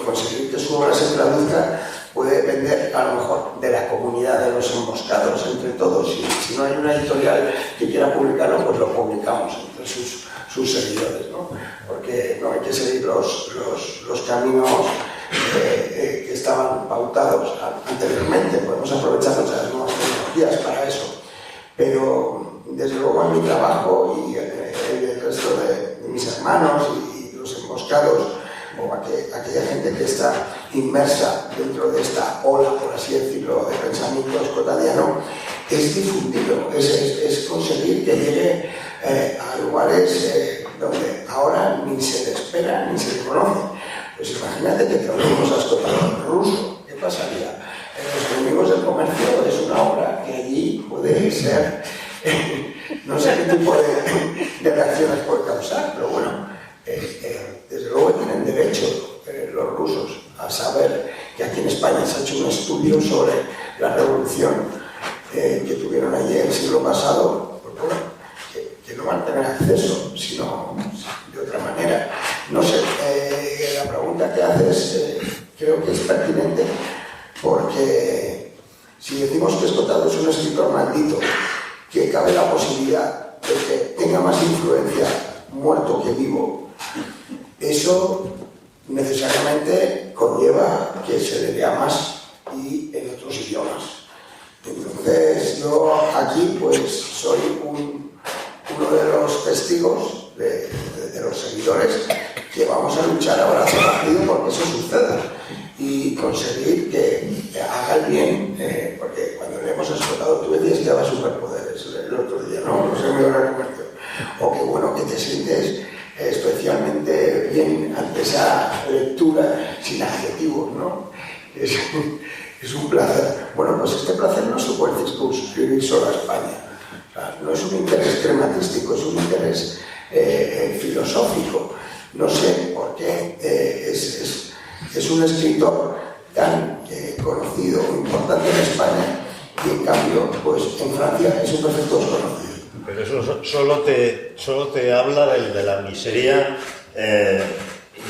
conseguir que su obra se traduzca puede depender a lo mejor de la comunidad de los emboscados entre todos. Si no hay una editorial que quiera publicarlo, pues lo publicamos entre sus seguidores, ¿no? Porque no hay que seguir los caminos que estaban pautados anteriormente. Podemos aprovechar las nuevas tecnologías para eso, pero desde luego en mi trabajo y el resto de mis hermanos y los emboscados o aquella gente que está inmersa dentro de esta ola, por así decirlo, de pensamiento escotadiano, es difundirlo, es conseguir que llegue a lugares donde ahora ni se le espera ni se le conoce. Pues imagínate que traducimos a escotador ruso, ¿qué pasaría? Los Enemigos del Comercio es una obra que allí puede ser, no sé qué tipo de reacciones puede causar, pero bueno, desde luego tienen derecho los rusos a saber que aquí en España se ha hecho un estudio sobre la revolución que tuvieron allí el siglo pasado, pues bueno, que no van a tener acceso, sino de otra manera. No sé, la pregunta que haces creo que es pertinente, porque si decimos que Escotado es un escritor maldito, que cabe la posibilidad de que tenga más influencia muerto que vivo, eso necesariamente conlleva que se le lea más y en otros idiomas. Entonces yo aquí pues soy uno de los testigos de los seguidores que vamos a luchar a brazo partido porque eso suceda y conseguir que haga el bien, porque cuando le hemos explotado, tú decías que daba superpoderes el otro día, ¿no? Los Enemigos del Comercio. O que bueno, que te sientes especialmente bien ante esa lectura sin adjetivos, ¿no? Es un placer. Bueno, pues este placer no se puede circunscribir solo a España. O sea, no es un interés crematístico, es un interés filosófico. No sé por qué es un escritor tan conocido, importante en España, y en cambio, pues en Francia es un perfecto desconocido. Pero eso solo te habla de la miseria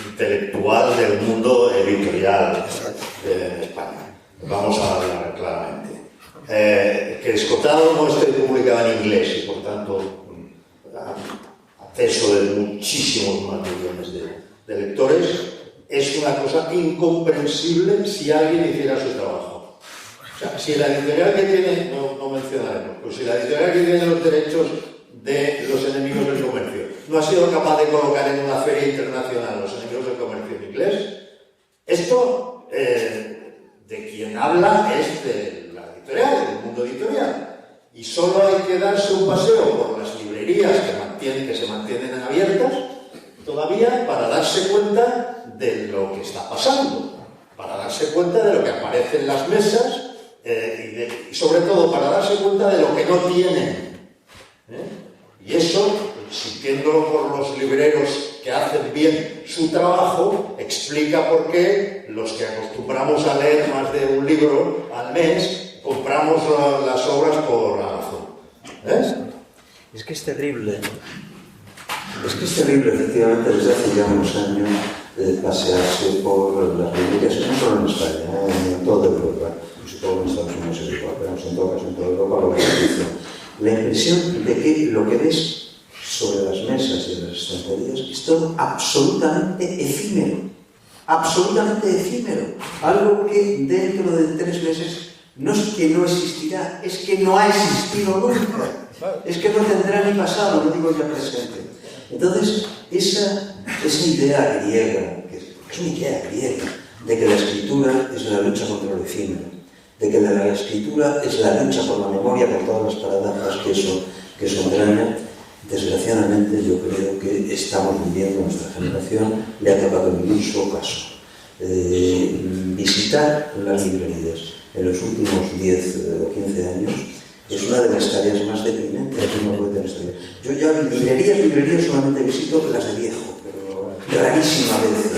intelectual del mundo editorial de España. Vamos a hablar claramente. Que Escotado no esté publicado en inglés y por tanto acceso de muchísimos más millones de lectores es una cosa incomprensible si alguien hiciera su trabajo. O sea, si la editorial que tiene, no mencionaremos, pues si la editorial que tiene los derechos de los Enemigos del Comercio no ha sido capaz de colocar en una feria internacional los Enemigos del Comercio en inglés, esto de quien habla es de la editorial, del mundo editorial. Y solo hay que darse un paseo por las librerías que se mantienen abiertas todavía para darse cuenta de lo que está pasando, para darse cuenta de lo que aparece en las mesas y sobre todo para darse cuenta de lo que no tienen. Y eso, sintiéndolo por los libreros que hacen bien su trabajo, explica por qué los que acostumbramos a leer más de un libro al mes compramos las obras por Amazon. ¿Ves? Es que es terrible, ¿no? Es que es terrible, efectivamente, desde hace ya unos años pasearse por las librerías, no solo en España, en toda Europa. supongo que en Estados Unidos es igual, pero en todo caso en toda Europa lo que dice. La impresión de que lo que ves sobre las mesas y las estanterías es todo absolutamente efímero. Absolutamente efímero. Algo que dentro de 3 meses no es que no existirá, es que no ha existido nunca. Es que no tendrá ni pasado, no digo ya presente. Entonces, esa idea griega, que es una idea griega, de que la escritura es la lucha contra lo efímero, de que la escritura es la lucha por la memoria, por todas las paradojas que eso entraña, desgraciadamente yo creo que estamos viviendo, nuestra generación le ha tocado vivir su ocaso. Visitar las librerías en los últimos 10 o 15 años es una de las tareas más deprimentes que uno puede tener esta vida. Yo ya librerías solamente visito las de viejo, pero rarísima vez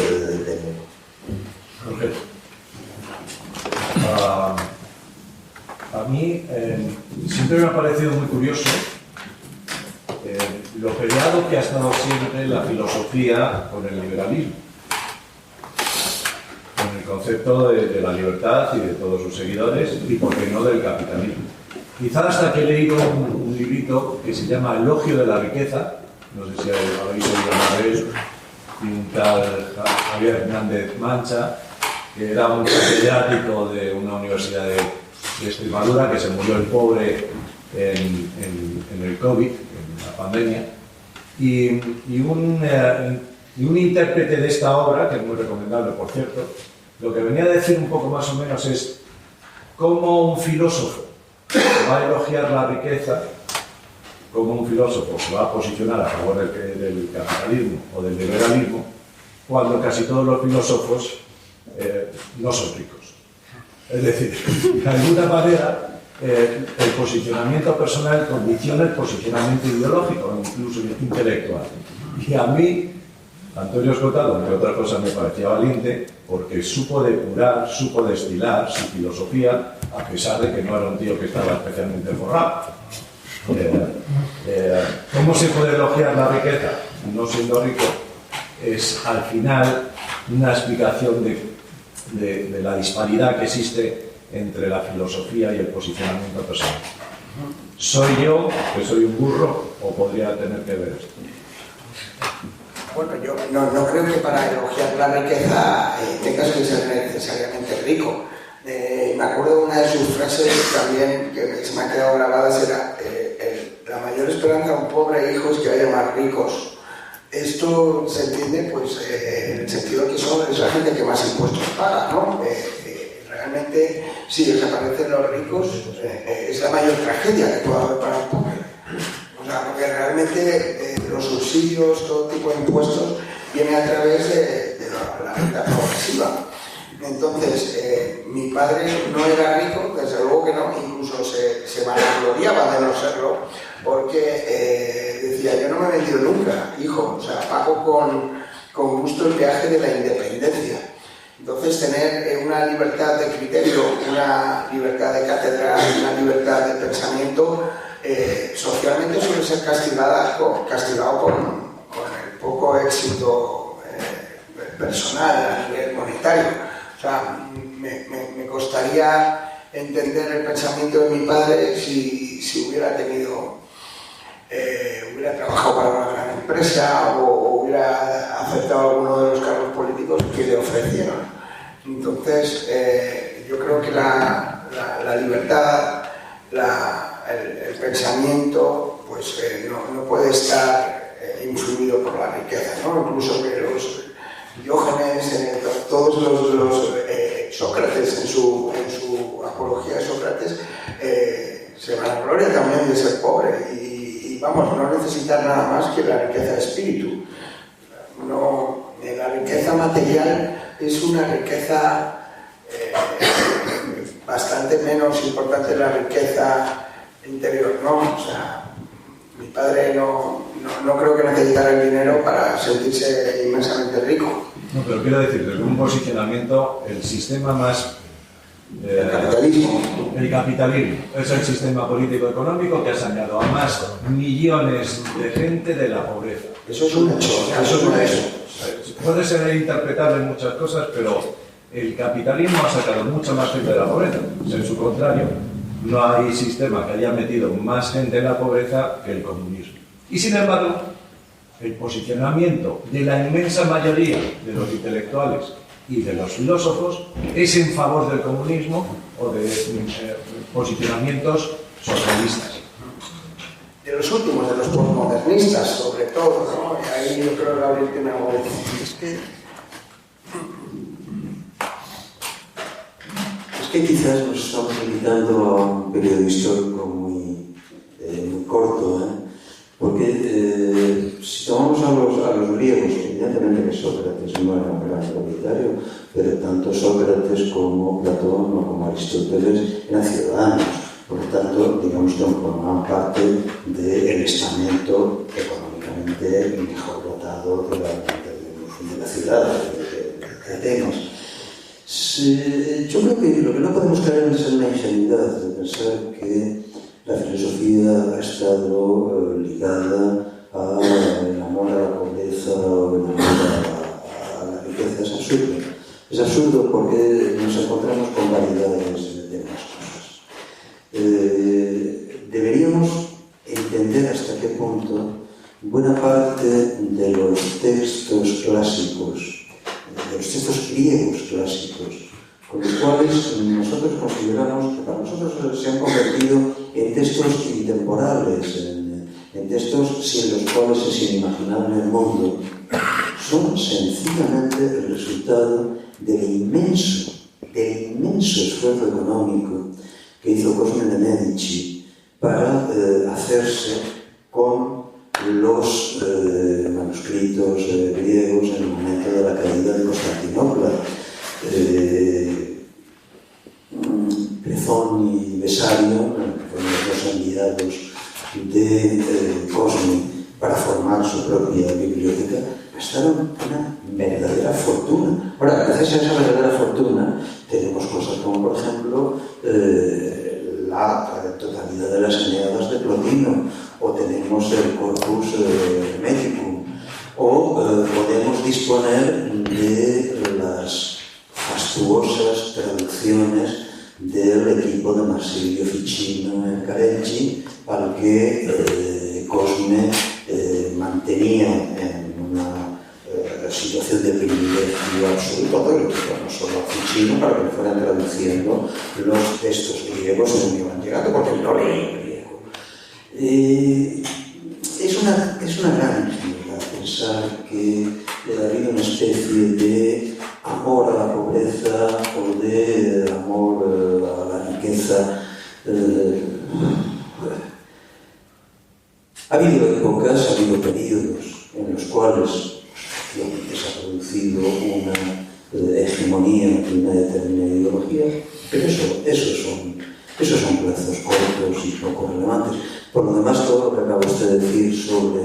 tengo. A mí siempre me ha parecido muy curioso lo peleado que ha estado siempre la filosofía con el liberalismo, con el concepto de la libertad y de todos sus seguidores, y por qué no del capitalismo. Quizás hasta que he leído un librito que se llama Elogio de la riqueza, no sé si habéis oído hablar de él, y un tal Javier Hernández Mancha, que era un catedrático de una universidad de Extremadura, que se murió el pobre en el COVID, en la pandemia, y un intérprete de esta obra, que es muy recomendable por cierto, lo que venía a decir un poco más o menos es cómo un filósofo va a elogiar la riqueza, como un filósofo se va a posicionar a favor del capitalismo o del liberalismo, cuando casi todos los filósofos no son ricos. Es decir, de alguna manera el posicionamiento personal condiciona el posicionamiento ideológico, incluso intelectual. Y a mí, Antonio Escotado, entre otras cosas, me parecía valiente porque supo depurar, supo destilar su filosofía, a pesar de que no era un tío que estaba especialmente forrado. ¿Cómo se puede elogiar la riqueza? No siendo rico, es al final una explicación de la disparidad que existe entre la filosofía y el posicionamiento personal. ¿Soy yo, que soy un burro, o podría tener que ver esto? Bueno, yo no creo que para elogiar la riqueza tengas que ser necesariamente rico. Me acuerdo de una de sus frases también que se me ha quedado grabada, era la mayor esperanza de un pobre hijo es que haya más ricos. Esto se entiende pues en el sentido que es la gente que más impuestos paga, ¿no? Realmente, si desaparecen los ricos, es la mayor tragedia que puede haber para un pobre. O sea, porque realmente los subsidios, todo tipo de impuestos, viene a través de la renta progresiva. Entonces, mi padre no era rico, desde luego que no, incluso se vanagloriaba de no serlo, porque decía, yo no me he vendido nunca, hijo, o sea, pago con gusto el viaje de la independencia. Entonces, tener una libertad de criterio, una libertad de cátedra, una libertad de pensamiento, socialmente suele ser castigado con el poco éxito personal a nivel monetario. O sea, me costaría entender el pensamiento de mi padre si hubiera trabajado para una gran empresa o hubiera aceptado alguno de los cargos políticos que le ofrecieron. Entonces, yo creo que la libertad, el pensamiento, pues no puede estar influido por la riqueza, ¿no? Incluso que los Diógenes, todos los Sócrates en su apología de Sócrates se vanagloria también de ser pobre y vamos, no necesitar nada más que la riqueza de espíritu. No, la riqueza material es una riqueza bastante menos importante que la riqueza interior, ¿no? O sea, mi padre no creo que necesitara el dinero para sentirse inmensamente rico. No, pero quiero decir, desde un posicionamiento, el sistema más... el capitalismo. El capitalismo es el sistema político-económico que ha saneado a más millones de gente de la pobreza. Eso es un hecho. Eso es un hecho. Puede ser interpretable en muchas cosas, pero el capitalismo ha sacado mucha más gente de la pobreza. O sea, en su contrario, no hay sistema que haya metido más gente en la pobreza que el comunismo. Y sin embargo, el posicionamiento de la inmensa mayoría de los intelectuales y de los filósofos es en favor del comunismo o de posicionamientos socialistas. De los últimos, de los postmodernistas, sobre todo, ¿no? Y ahí yo creo que Gabriel tiene algo de decir. Es que quizás nos estamos limitando a un periodo histórico muy corto, porque si tomamos a los griegos, evidentemente que Sócrates no era un gran propietario, pero tanto Sócrates como Platón o como Aristóteles eran ciudadanos. Por lo tanto, digamos que formaban parte del estamento económicamente mejor dotado de la ciudad de Atenas. Yo creo que lo que no podemos caer es en la ingenuidad de pensar que la filosofía ha estado ligada al amor a la pobreza o el amor a la riqueza. Es absurdo. Es absurdo porque nos encontramos con variedades de más cosas. Deberíamos entender hasta qué punto buena parte de los textos clásicos, de los textos griegos clásicos, con los cuales nosotros consideramos que para nosotros se han convertido en textos intemporales, en textos sin los cuales es inimaginable el mundo, son sencillamente el resultado del inmenso esfuerzo económico que hizo Cosme de Medici para hacerse con los manuscritos griegos en el momento de la caída de Constantinopla. Plezón y Besario, fueron los dos enviados de Cosme para formar su propia biblioteca, gastaron una verdadera fortuna. Ahora, gracias a esa verdadera fortuna, tenemos cosas como, por ejemplo, la totalidad de las Eneadas de Plotino, o tenemos el Corpus Hermeticum, o podemos disponer de las fastuosas traducciones del equipo de Marsilio Ficino en Careggi, al que Cosme mantenía en una situación de privilegio absoluto, pero no solo a Ficino, para que le fueran traduciendo los textos griegos en que iban llegando, porque no leían griego. Es una gran ingenuidad pensar que ha habido una especie de amor a la pobreza o de amor a la riqueza. Ha habido épocas, ha habido periodos en los cuales efectivamente se ha producido una hegemonía de una determinada ideología, pero esos son plazos cortos y poco relevantes. Por lo demás, todo lo que acaba usted de decir sobre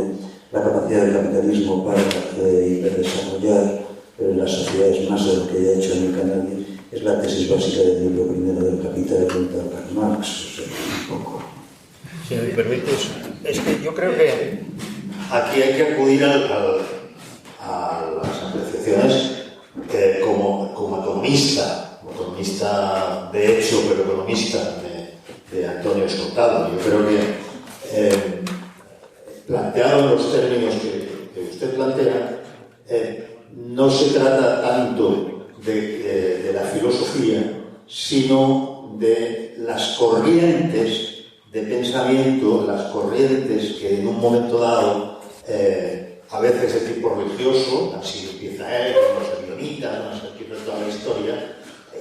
la capacidad del capitalismo para desarrollar las sociedades más de lo que ha hecho en el Canal es la tesis básica del libro primero del Capital de Karl Marx. O sea, un poco. Si me permites, es que yo creo que aquí hay que acudir a las apreciaciones como economista de hecho, pero economista de Antonio Escotado. Yo creo que planteado en los términos que usted plantea, no se trata tanto de la filosofía, sino de las corrientes de pensamiento, las corrientes que en un momento dado, a veces de tipo religioso, así empieza él, los ebionitas, no sé, empieza toda la historia,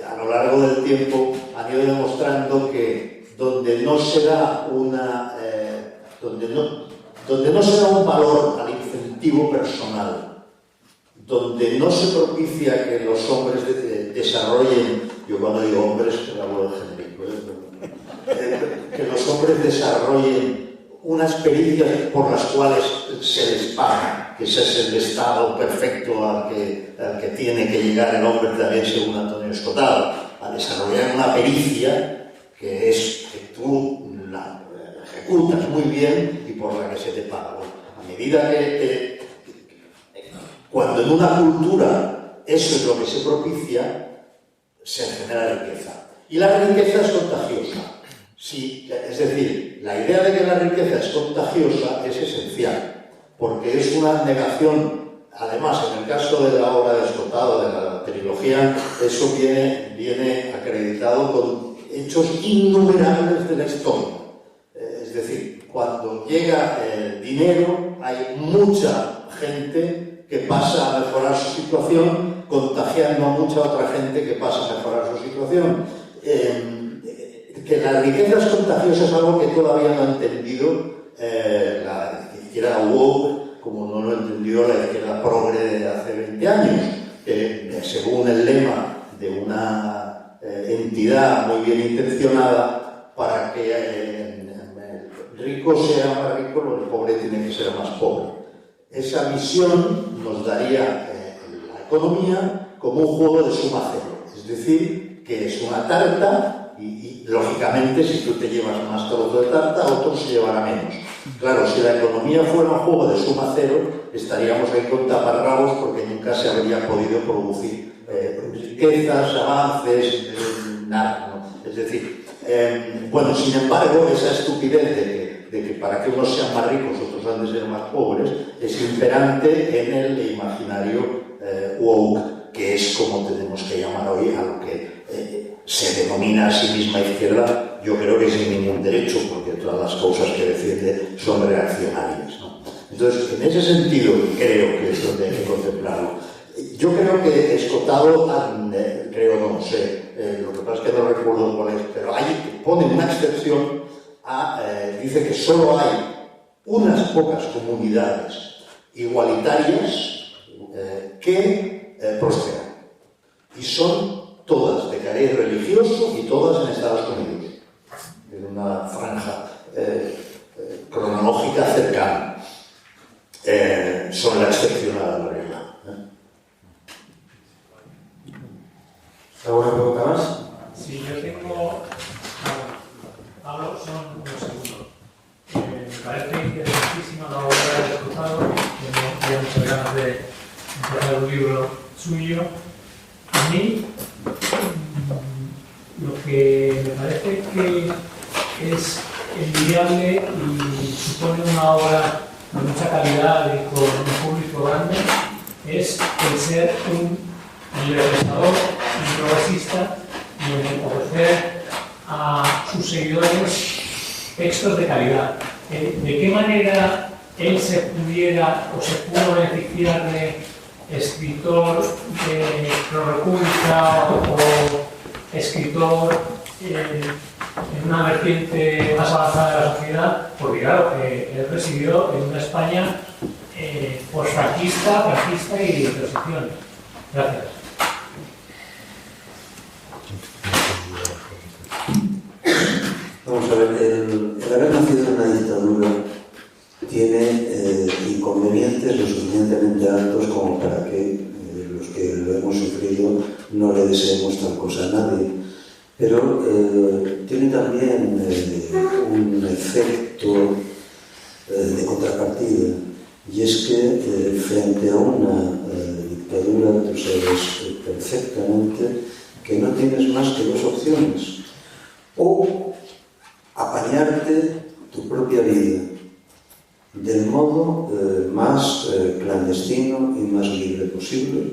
a lo largo del tiempo han ido demostrando que donde no se da un valor al incentivo personal, donde no se propicia que los hombres desarrollen, yo cuando digo hombres, hablo de genérico, que los hombres desarrollen unas pericias por las cuales se les paga, que ese es el estado perfecto al que tiene que llegar el hombre también, según Antonio Escotado, a desarrollar una pericia que es que tú la ejecutas muy bien y por la que se te paga. A medida que cuando en una cultura eso es lo que se propicia, se genera riqueza. Y la riqueza es contagiosa. Sí, es decir, la idea de que la riqueza es contagiosa es esencial, porque es una negación. Además, en el caso de la obra de Escotado, de la trilogía, eso viene acreditado con hechos innumerables de la historia. Es decir, cuando llega el dinero, hay mucha gente que pasa a mejorar su situación, contagiando a mucha otra gente que pasa a mejorar su situación. Que la riqueza es contagiosa es algo que todavía no ha entendido la izquierda woke, como no lo entendió la izquierda progre de hace 20 años. Según el lema de una entidad muy bien intencionada, para que el rico sea más rico, el pobre tiene que ser más pobre. Esa visión nos daría la economía como un juego de suma cero, es decir, que es una tarta y lógicamente si tú te llevas más trozo de tarta, otros se llevarán menos. Claro, si la economía fuera un juego de suma cero, estaríamos ahí con taparrabos porque nunca se habría podido producir riquezas, avances, nada, ¿no? Es decir, bueno, sin embargo, esa estupidez de que para que unos sean más ricos, otros han de ser más pobres, es imperante en el imaginario woke, que es como tenemos que llamar hoy a lo que se denomina a sí misma izquierda. Yo creo que sin ningún derecho, porque todas las causas que defiende son reaccionarias, ¿no? Entonces, en ese sentido, creo que es donde hay que contemplarlo. Yo creo que Escotado, creo, no sé, lo que pasa es que no recuerdo cuál es, pero ahí pone una excepción dice que solo hay unas pocas comunidades igualitarias que prosperan. Y son todas de cariz religioso y todas en Estados Unidos, en una franja cronológica cercana. Son la excepción a la regla. ¿Alguna pregunta más? Sí, yo tengo... Pablo, son unos segundos. Me parece interesantísima la obra de Escotado, tengo muchas ganas de empezar un libro suyo. A mí, lo que me parece que es envidiable y supone una obra de mucha calidad y con un público grande es el ser un liberalizador, un progresista y el ofrecer a sus seguidores textos de calidad. ¿De qué manera él se pudiera o se pudo beneficiar de escritor de Prorepública o escritor en una vertiente más avanzada de la sociedad? Porque claro, él residió en una España posfranquista, franquista y de transición. Gracias. Vamos a ver, el haber nacido en una dictadura tiene inconvenientes lo suficientemente altos como para que los que lo hemos sufrido no le deseemos tal cosa a nadie. Pero tiene también un efecto de contrapartida, y es que frente a una dictadura tú sabes perfectamente que no tienes más que dos opciones: o apañarte tu propia vida del modo más clandestino y más libre posible,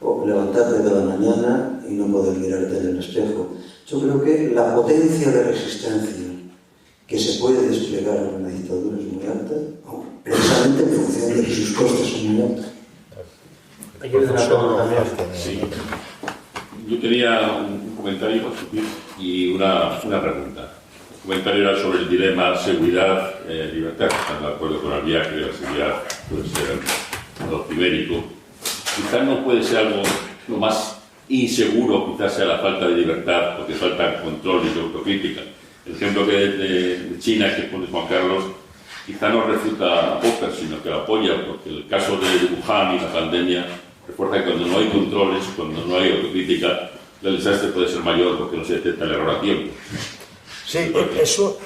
o levantarte cada mañana y no poder mirarte en el espejo. Yo creo que la potencia de resistencia que se puede desplegar en una dictadura es muy alta, precisamente en función de que sus costes son muy altos. Sí. Yo tenía un comentario y una pregunta. El comentario era sobre el dilema seguridad-libertad. Están de acuerdo con el viaje de la seguridad, puede ser algo ibérico. Quizás no puede ser algo lo más inseguro, quizás sea la falta de libertad, porque falta control y autocrítica. El ejemplo de China que pone Juan Carlos quizá no refuta a Popper, sino que lo apoya, porque el caso de Wuhan y la pandemia refuerza que cuando no hay controles, cuando no hay autocrítica, el desastre puede ser mayor porque no se detecta el error a tiempo. Sí, eso,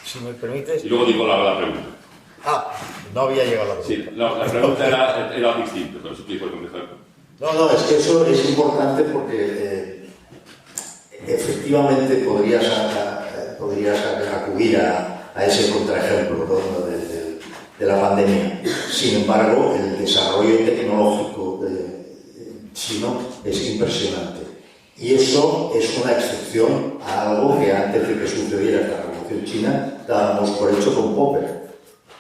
si me permites... Y luego digo la pregunta. No había llegado a la pregunta. Sí, la pregunta era distinta, pero si quieres contestar. No, es que eso es importante porque efectivamente podrías acudir a ese contraejemplo, ¿no? de la pandemia. Sin embargo, el desarrollo tecnológico chino es impresionante. Y eso es una excepción a algo que antes de que sucediera esta revolución china dábamos por hecho con Popper.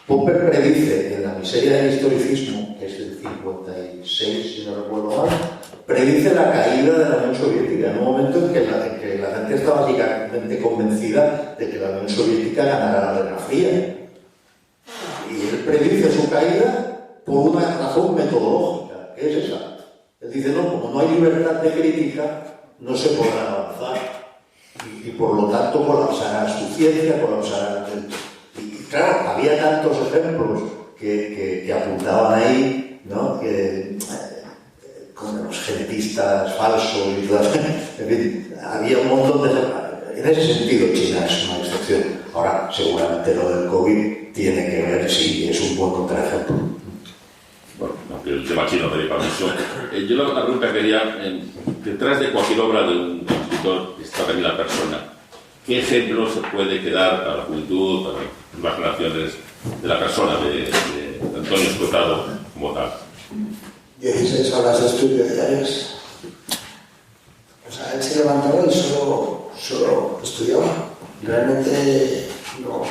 Popper predice en La miseria del historicismo, que es del 56, si no recuerdo mal, predice la caída de la Unión Soviética en un momento en que la gente estaba básicamente convencida de que la Unión Soviética ganará la Guerra Fría. Y él predice su caída por una razón metodológica, que es esa. Él dice, no, como no hay libertad de crítica, no se podrá avanzar. Y por lo tanto colapsará su ciencia, colapsará... Y claro, había tantos ejemplos que apuntaban ahí, ¿no? Con los genetistas falsos y todo eso. En fin, había un montón de... En ese sentido, China es una excepción. Ahora, seguramente lo del COVID tiene que ver si es un buen contraejemplo. Bueno, aunque el tema chino me dé permiso. Yo la pregunta quería, detrás de cualquier obra de un escritor está también la persona. ¿Qué ejemplo se puede quedar para la juventud, para las generaciones de la persona de Antonio Escotado como tal? 16 horas de estudio diarias. O sea, él se levantaba y solo estudiaba. Realmente no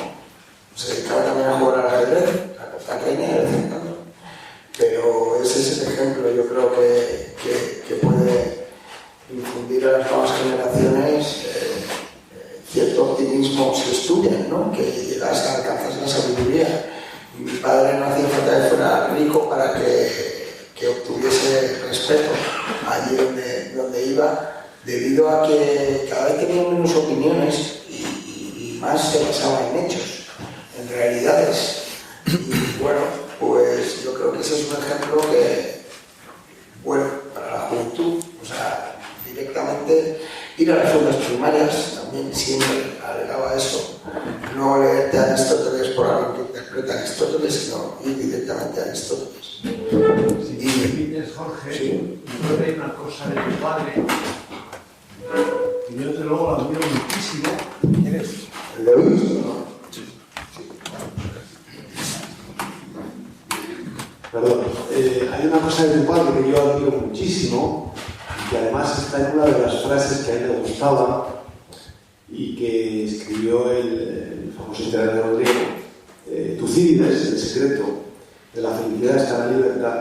se dedicaba también a jugar al ajedrez, a cortar caña de vez en cuando. Pero ese es el ejemplo, yo creo que puede infundir a las nuevas generaciones cierto optimismo si estudian, ¿no? Que llegas a alcanzar la sabiduría. Mi padre no hacía falta que fuera rico para que obtuviese respeto allí donde iba, debido a que cada vez tenía menos opiniones y más se basaba en hechos, en realidades. Y bueno, pues yo creo que ese es un ejemplo que, bueno, para la juventud, o sea, directamente ir a las aulas primarias, también siempre alegaba eso, no leerte a Aristóteles por alguien que interpreta a Aristóteles, sino ir directamente a Aristóteles. Si me permites, Jorge, sí. Yo creo que hay una cosa de tu padre que yo desde luego la admiro muchísimo. ¿Quién es? ¿El de Luis? No. Sí. Perdón. Hay una cosa de tu padre que yo admiro muchísimo y que además está en una de las frases que a él le gustaba y que escribió el famoso historiador griego, Tucídides, el secreto de la felicidad está en la libertad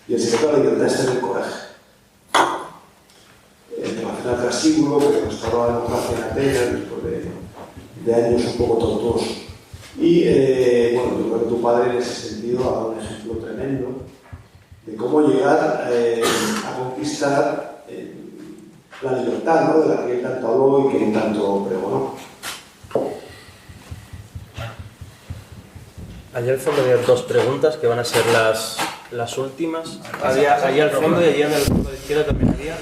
y el secreto de la libertad está en el coraje. En el Trasíbulo, que constaba la democracia en Atenas después de años un poco tortuosos. Y bueno, yo creo que tu padre en ese sentido ha dado un ejemplo tremendo de cómo llegar a conquistar la libertad, ¿no? De la que él tanto habló y que él tanto pregonó. Allí al fondo había dos preguntas que van a ser las últimas. Allí al fondo y allí en el fondo de izquierda también había.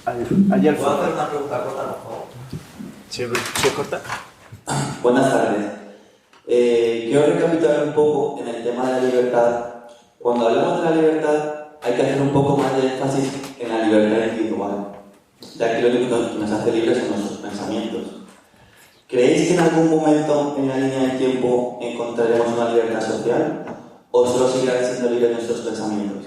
Allí al fondo. ¿Puedo hacer una pregunta corta, por favor? ¿Sí corta? Buenas tardes. Quiero recapitular un poco en el tema de la libertad. Cuando hablamos de la libertad, hay que hacer un poco más de énfasis en la libertad individual, ya que lo único que nos hace libres son nuestros pensamientos. ¿Creéis que en algún momento en la línea del tiempo encontraremos una libertad social o solo seguirán siendo libres nuestros pensamientos?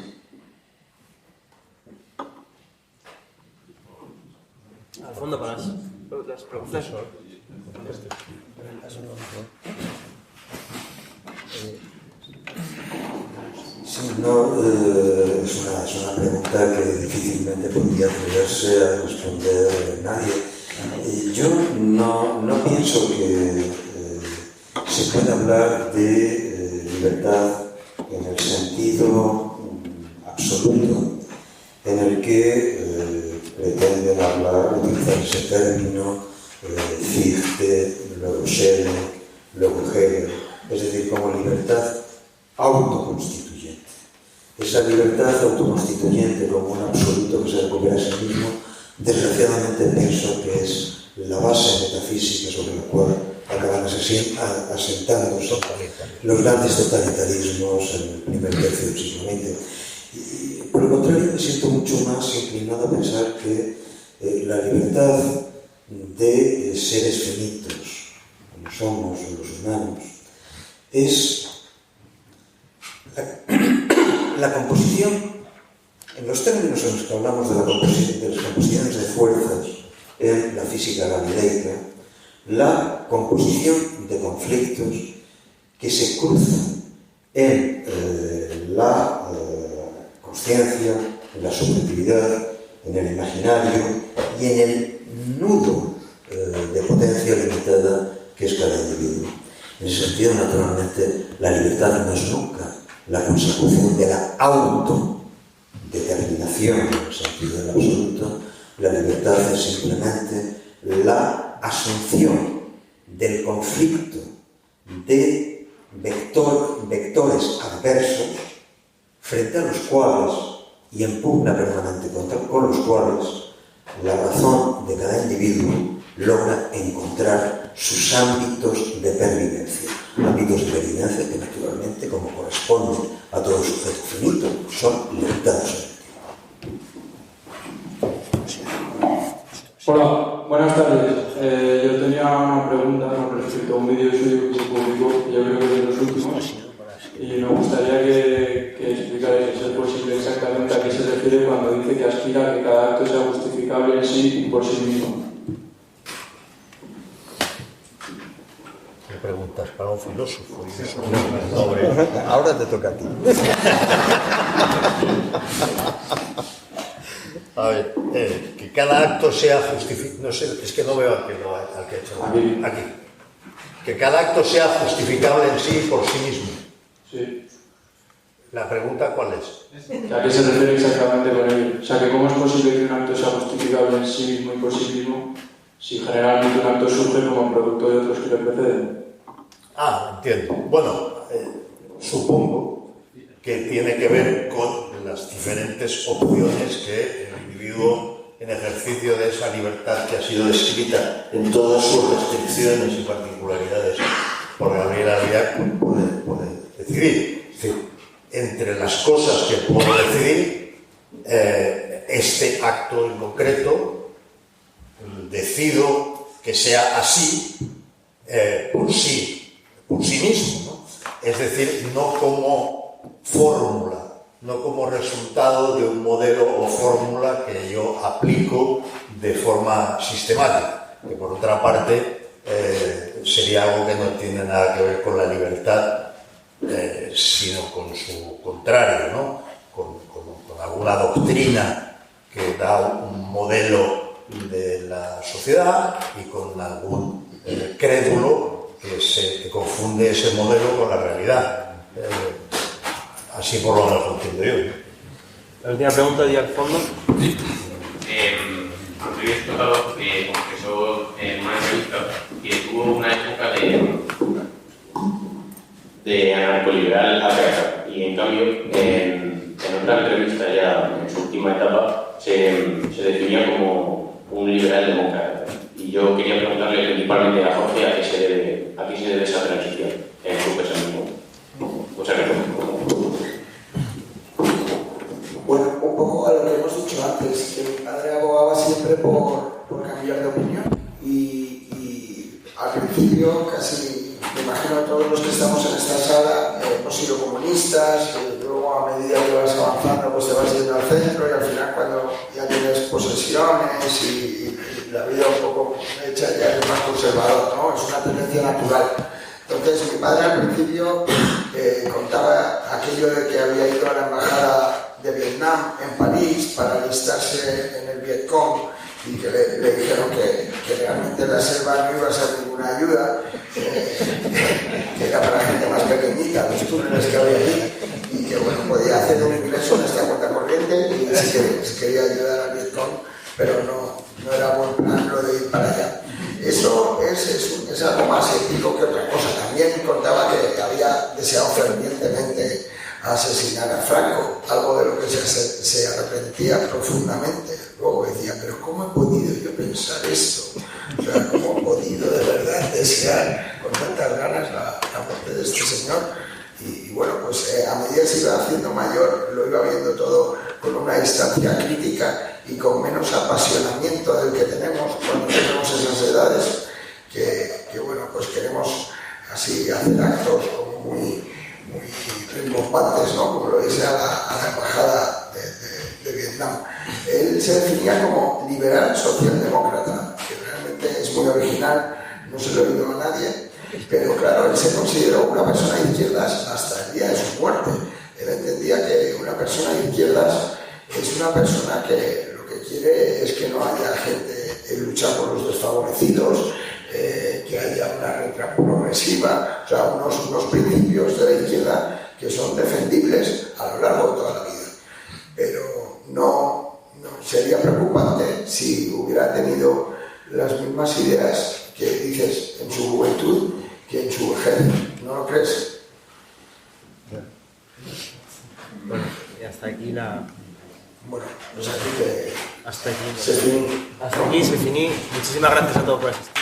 Al fondo para las preguntas. Sí, no, es una pregunta que difícilmente podría atreverse a responder nadie. Yo no pienso que se pueda hablar de libertad en el sentido absoluto en el que pretenden utilizar ese término Fichte, luego Schelling, luego Hegel, es decir, como libertad autoconstituyente. Esa libertad autoconstituyente como un absoluto que se recupera a sí mismo, desgraciadamente pienso que es la base metafísica sobre la cual acaban asentándose los grandes totalitarismos en el primer tercio del siglo XX. Y, por el contrario, me siento mucho más inclinado a pensar que la libertad de seres finitos, como somos los humanos, es la composición, en los términos en los que hablamos de las composiciones de fuerzas en la física galileica, la composición de conflictos que se cruzan en la conciencia, en la subjetividad, en el imaginario y en el nudo de potencia limitada que es cada individuo. En ese sentido, naturalmente, la libertad no es nunca la consecución de la autodeterminación en el sentido del absoluto. La libertad es simplemente la asunción del conflicto de vectores adversos frente a los cuales, y en pugna permanente con los cuales, la razón de cada individuo logra encontrar sus ámbitos de pervivencia. Ámbitos de pervivencia que, naturalmente, como corresponde a todo sujeto finito, son libertades. Hola, buenas tardes. Yo tenía una pregunta con respecto a un vídeo suyo que se publicó, yo creo que es de los últimos, y me gustaría que explicarais, si es posible, exactamente a qué se refiere cuando dice que aspira a que cada acto sea justificable en sí y por sí mismo. ¿Qué preguntas para un filósofo? No, ahora te toca a ti. A ver, que cada acto sea justificable. No sé, es que no veo al que ha hecho. Aquí. Que cada acto sea justificable en sí y por sí mismo. Sí. ¿La pregunta cuál es? ¿A qué se refiere exactamente con ello? O sea, que cómo es posible que un acto sea justificable en sí mismo y por sí mismo si generalmente un acto surge como producto de otros que le preceden. Ah, entiendo. Bueno, supongo que tiene que ver con las diferentes opciones que el individuo, en ejercicio de esa libertad que ha sido descrita en todas sus restricciones y particularidades por Gabriel Albiac, puede decidir. Es decir, entre las cosas que puedo decidir, este acto en concreto, decido que sea así por sí mismo, ¿no? Es decir, no como fórmula, no como resultado de un modelo o fórmula que yo aplico de forma sistemática, que por otra parte sería algo que no tiene nada que ver con la libertad, sino con su contrario, ¿no? Con alguna doctrina que da un modelo de la sociedad y con algún crédulo que confunde ese modelo con la realidad. Así por lo menos lo entiendo yo. La última pregunta de al fondo. Antes había explicado que confesó en una entrevista que tuvo una época de anarcoliberal atracada, y en cambio en otra entrevista ya en su última etapa se definía como un liberal demócrata. Y yo quería preguntarle principalmente a Jorge a qué se debe esa transición en su pensamiento. Muchas gracias. Bueno, un poco a lo que hemos dicho antes, que mi padre abogaba siempre por cambiar de opinión y al principio casi, me imagino todos los que estamos en esta sala hemos sido comunistas, luego a medida que vas avanzando pues te vas yendo al centro y al final cuando ya tienes posesiones y la vida un poco hecha ya es más conservador, ¿no? Es una tendencia natural. Entonces mi padre al principio contaba aquello de que había ido a la embajada de Vietnam en París para alistarse en el Vietcong y que le dijeron que realmente la selva no iba a ser ninguna ayuda, que era para gente más pequeñita, los túneles que había allí, y que bueno, podía hacer un ingreso en esta cuenta corriente y si quería ayudar al Vietcong, pero no era buen plan lo de ir para allá. Eso es algo más ético que otra cosa. También contaba que había deseado fervientemente asesinar a Franco, algo de lo que se arrepentía profundamente. Luego decía, pero ¿cómo he podido yo pensar esto? O sea, ¿cómo he podido de verdad desear con tantas ganas la muerte de este señor? Y bueno, pues a medida que se iba haciendo mayor, lo iba viendo todo con una distancia crítica y con menos apasionamiento del que tenemos cuando tenemos esas edades, que bueno, pues queremos así hacer actos como muy rimbombantes, ¿no? Como lo dice a la embajada de Vietnam. Él se definía como liberal socialdemócrata, que realmente es muy original, no se lo he oído a nadie, pero claro, él se consideró una persona de izquierdas hasta el día de su muerte. Él entendía que una persona de izquierdas es una persona que lo que quiere es que no haya gente en lucha por los desfavorecidos, que haya una renta progresiva, o sea, unos principios de la izquierda que son defendibles a lo largo de toda la vida. Pero no sería preocupante si hubiera tenido las mismas ideas que dices en su juventud que en su vejez. ¿No lo crees? Bueno, y hasta aquí la... Bueno, pues aquí que... Hasta aquí. Se finí. Hasta aquí se finí. Muchísimas gracias a todos por asistir.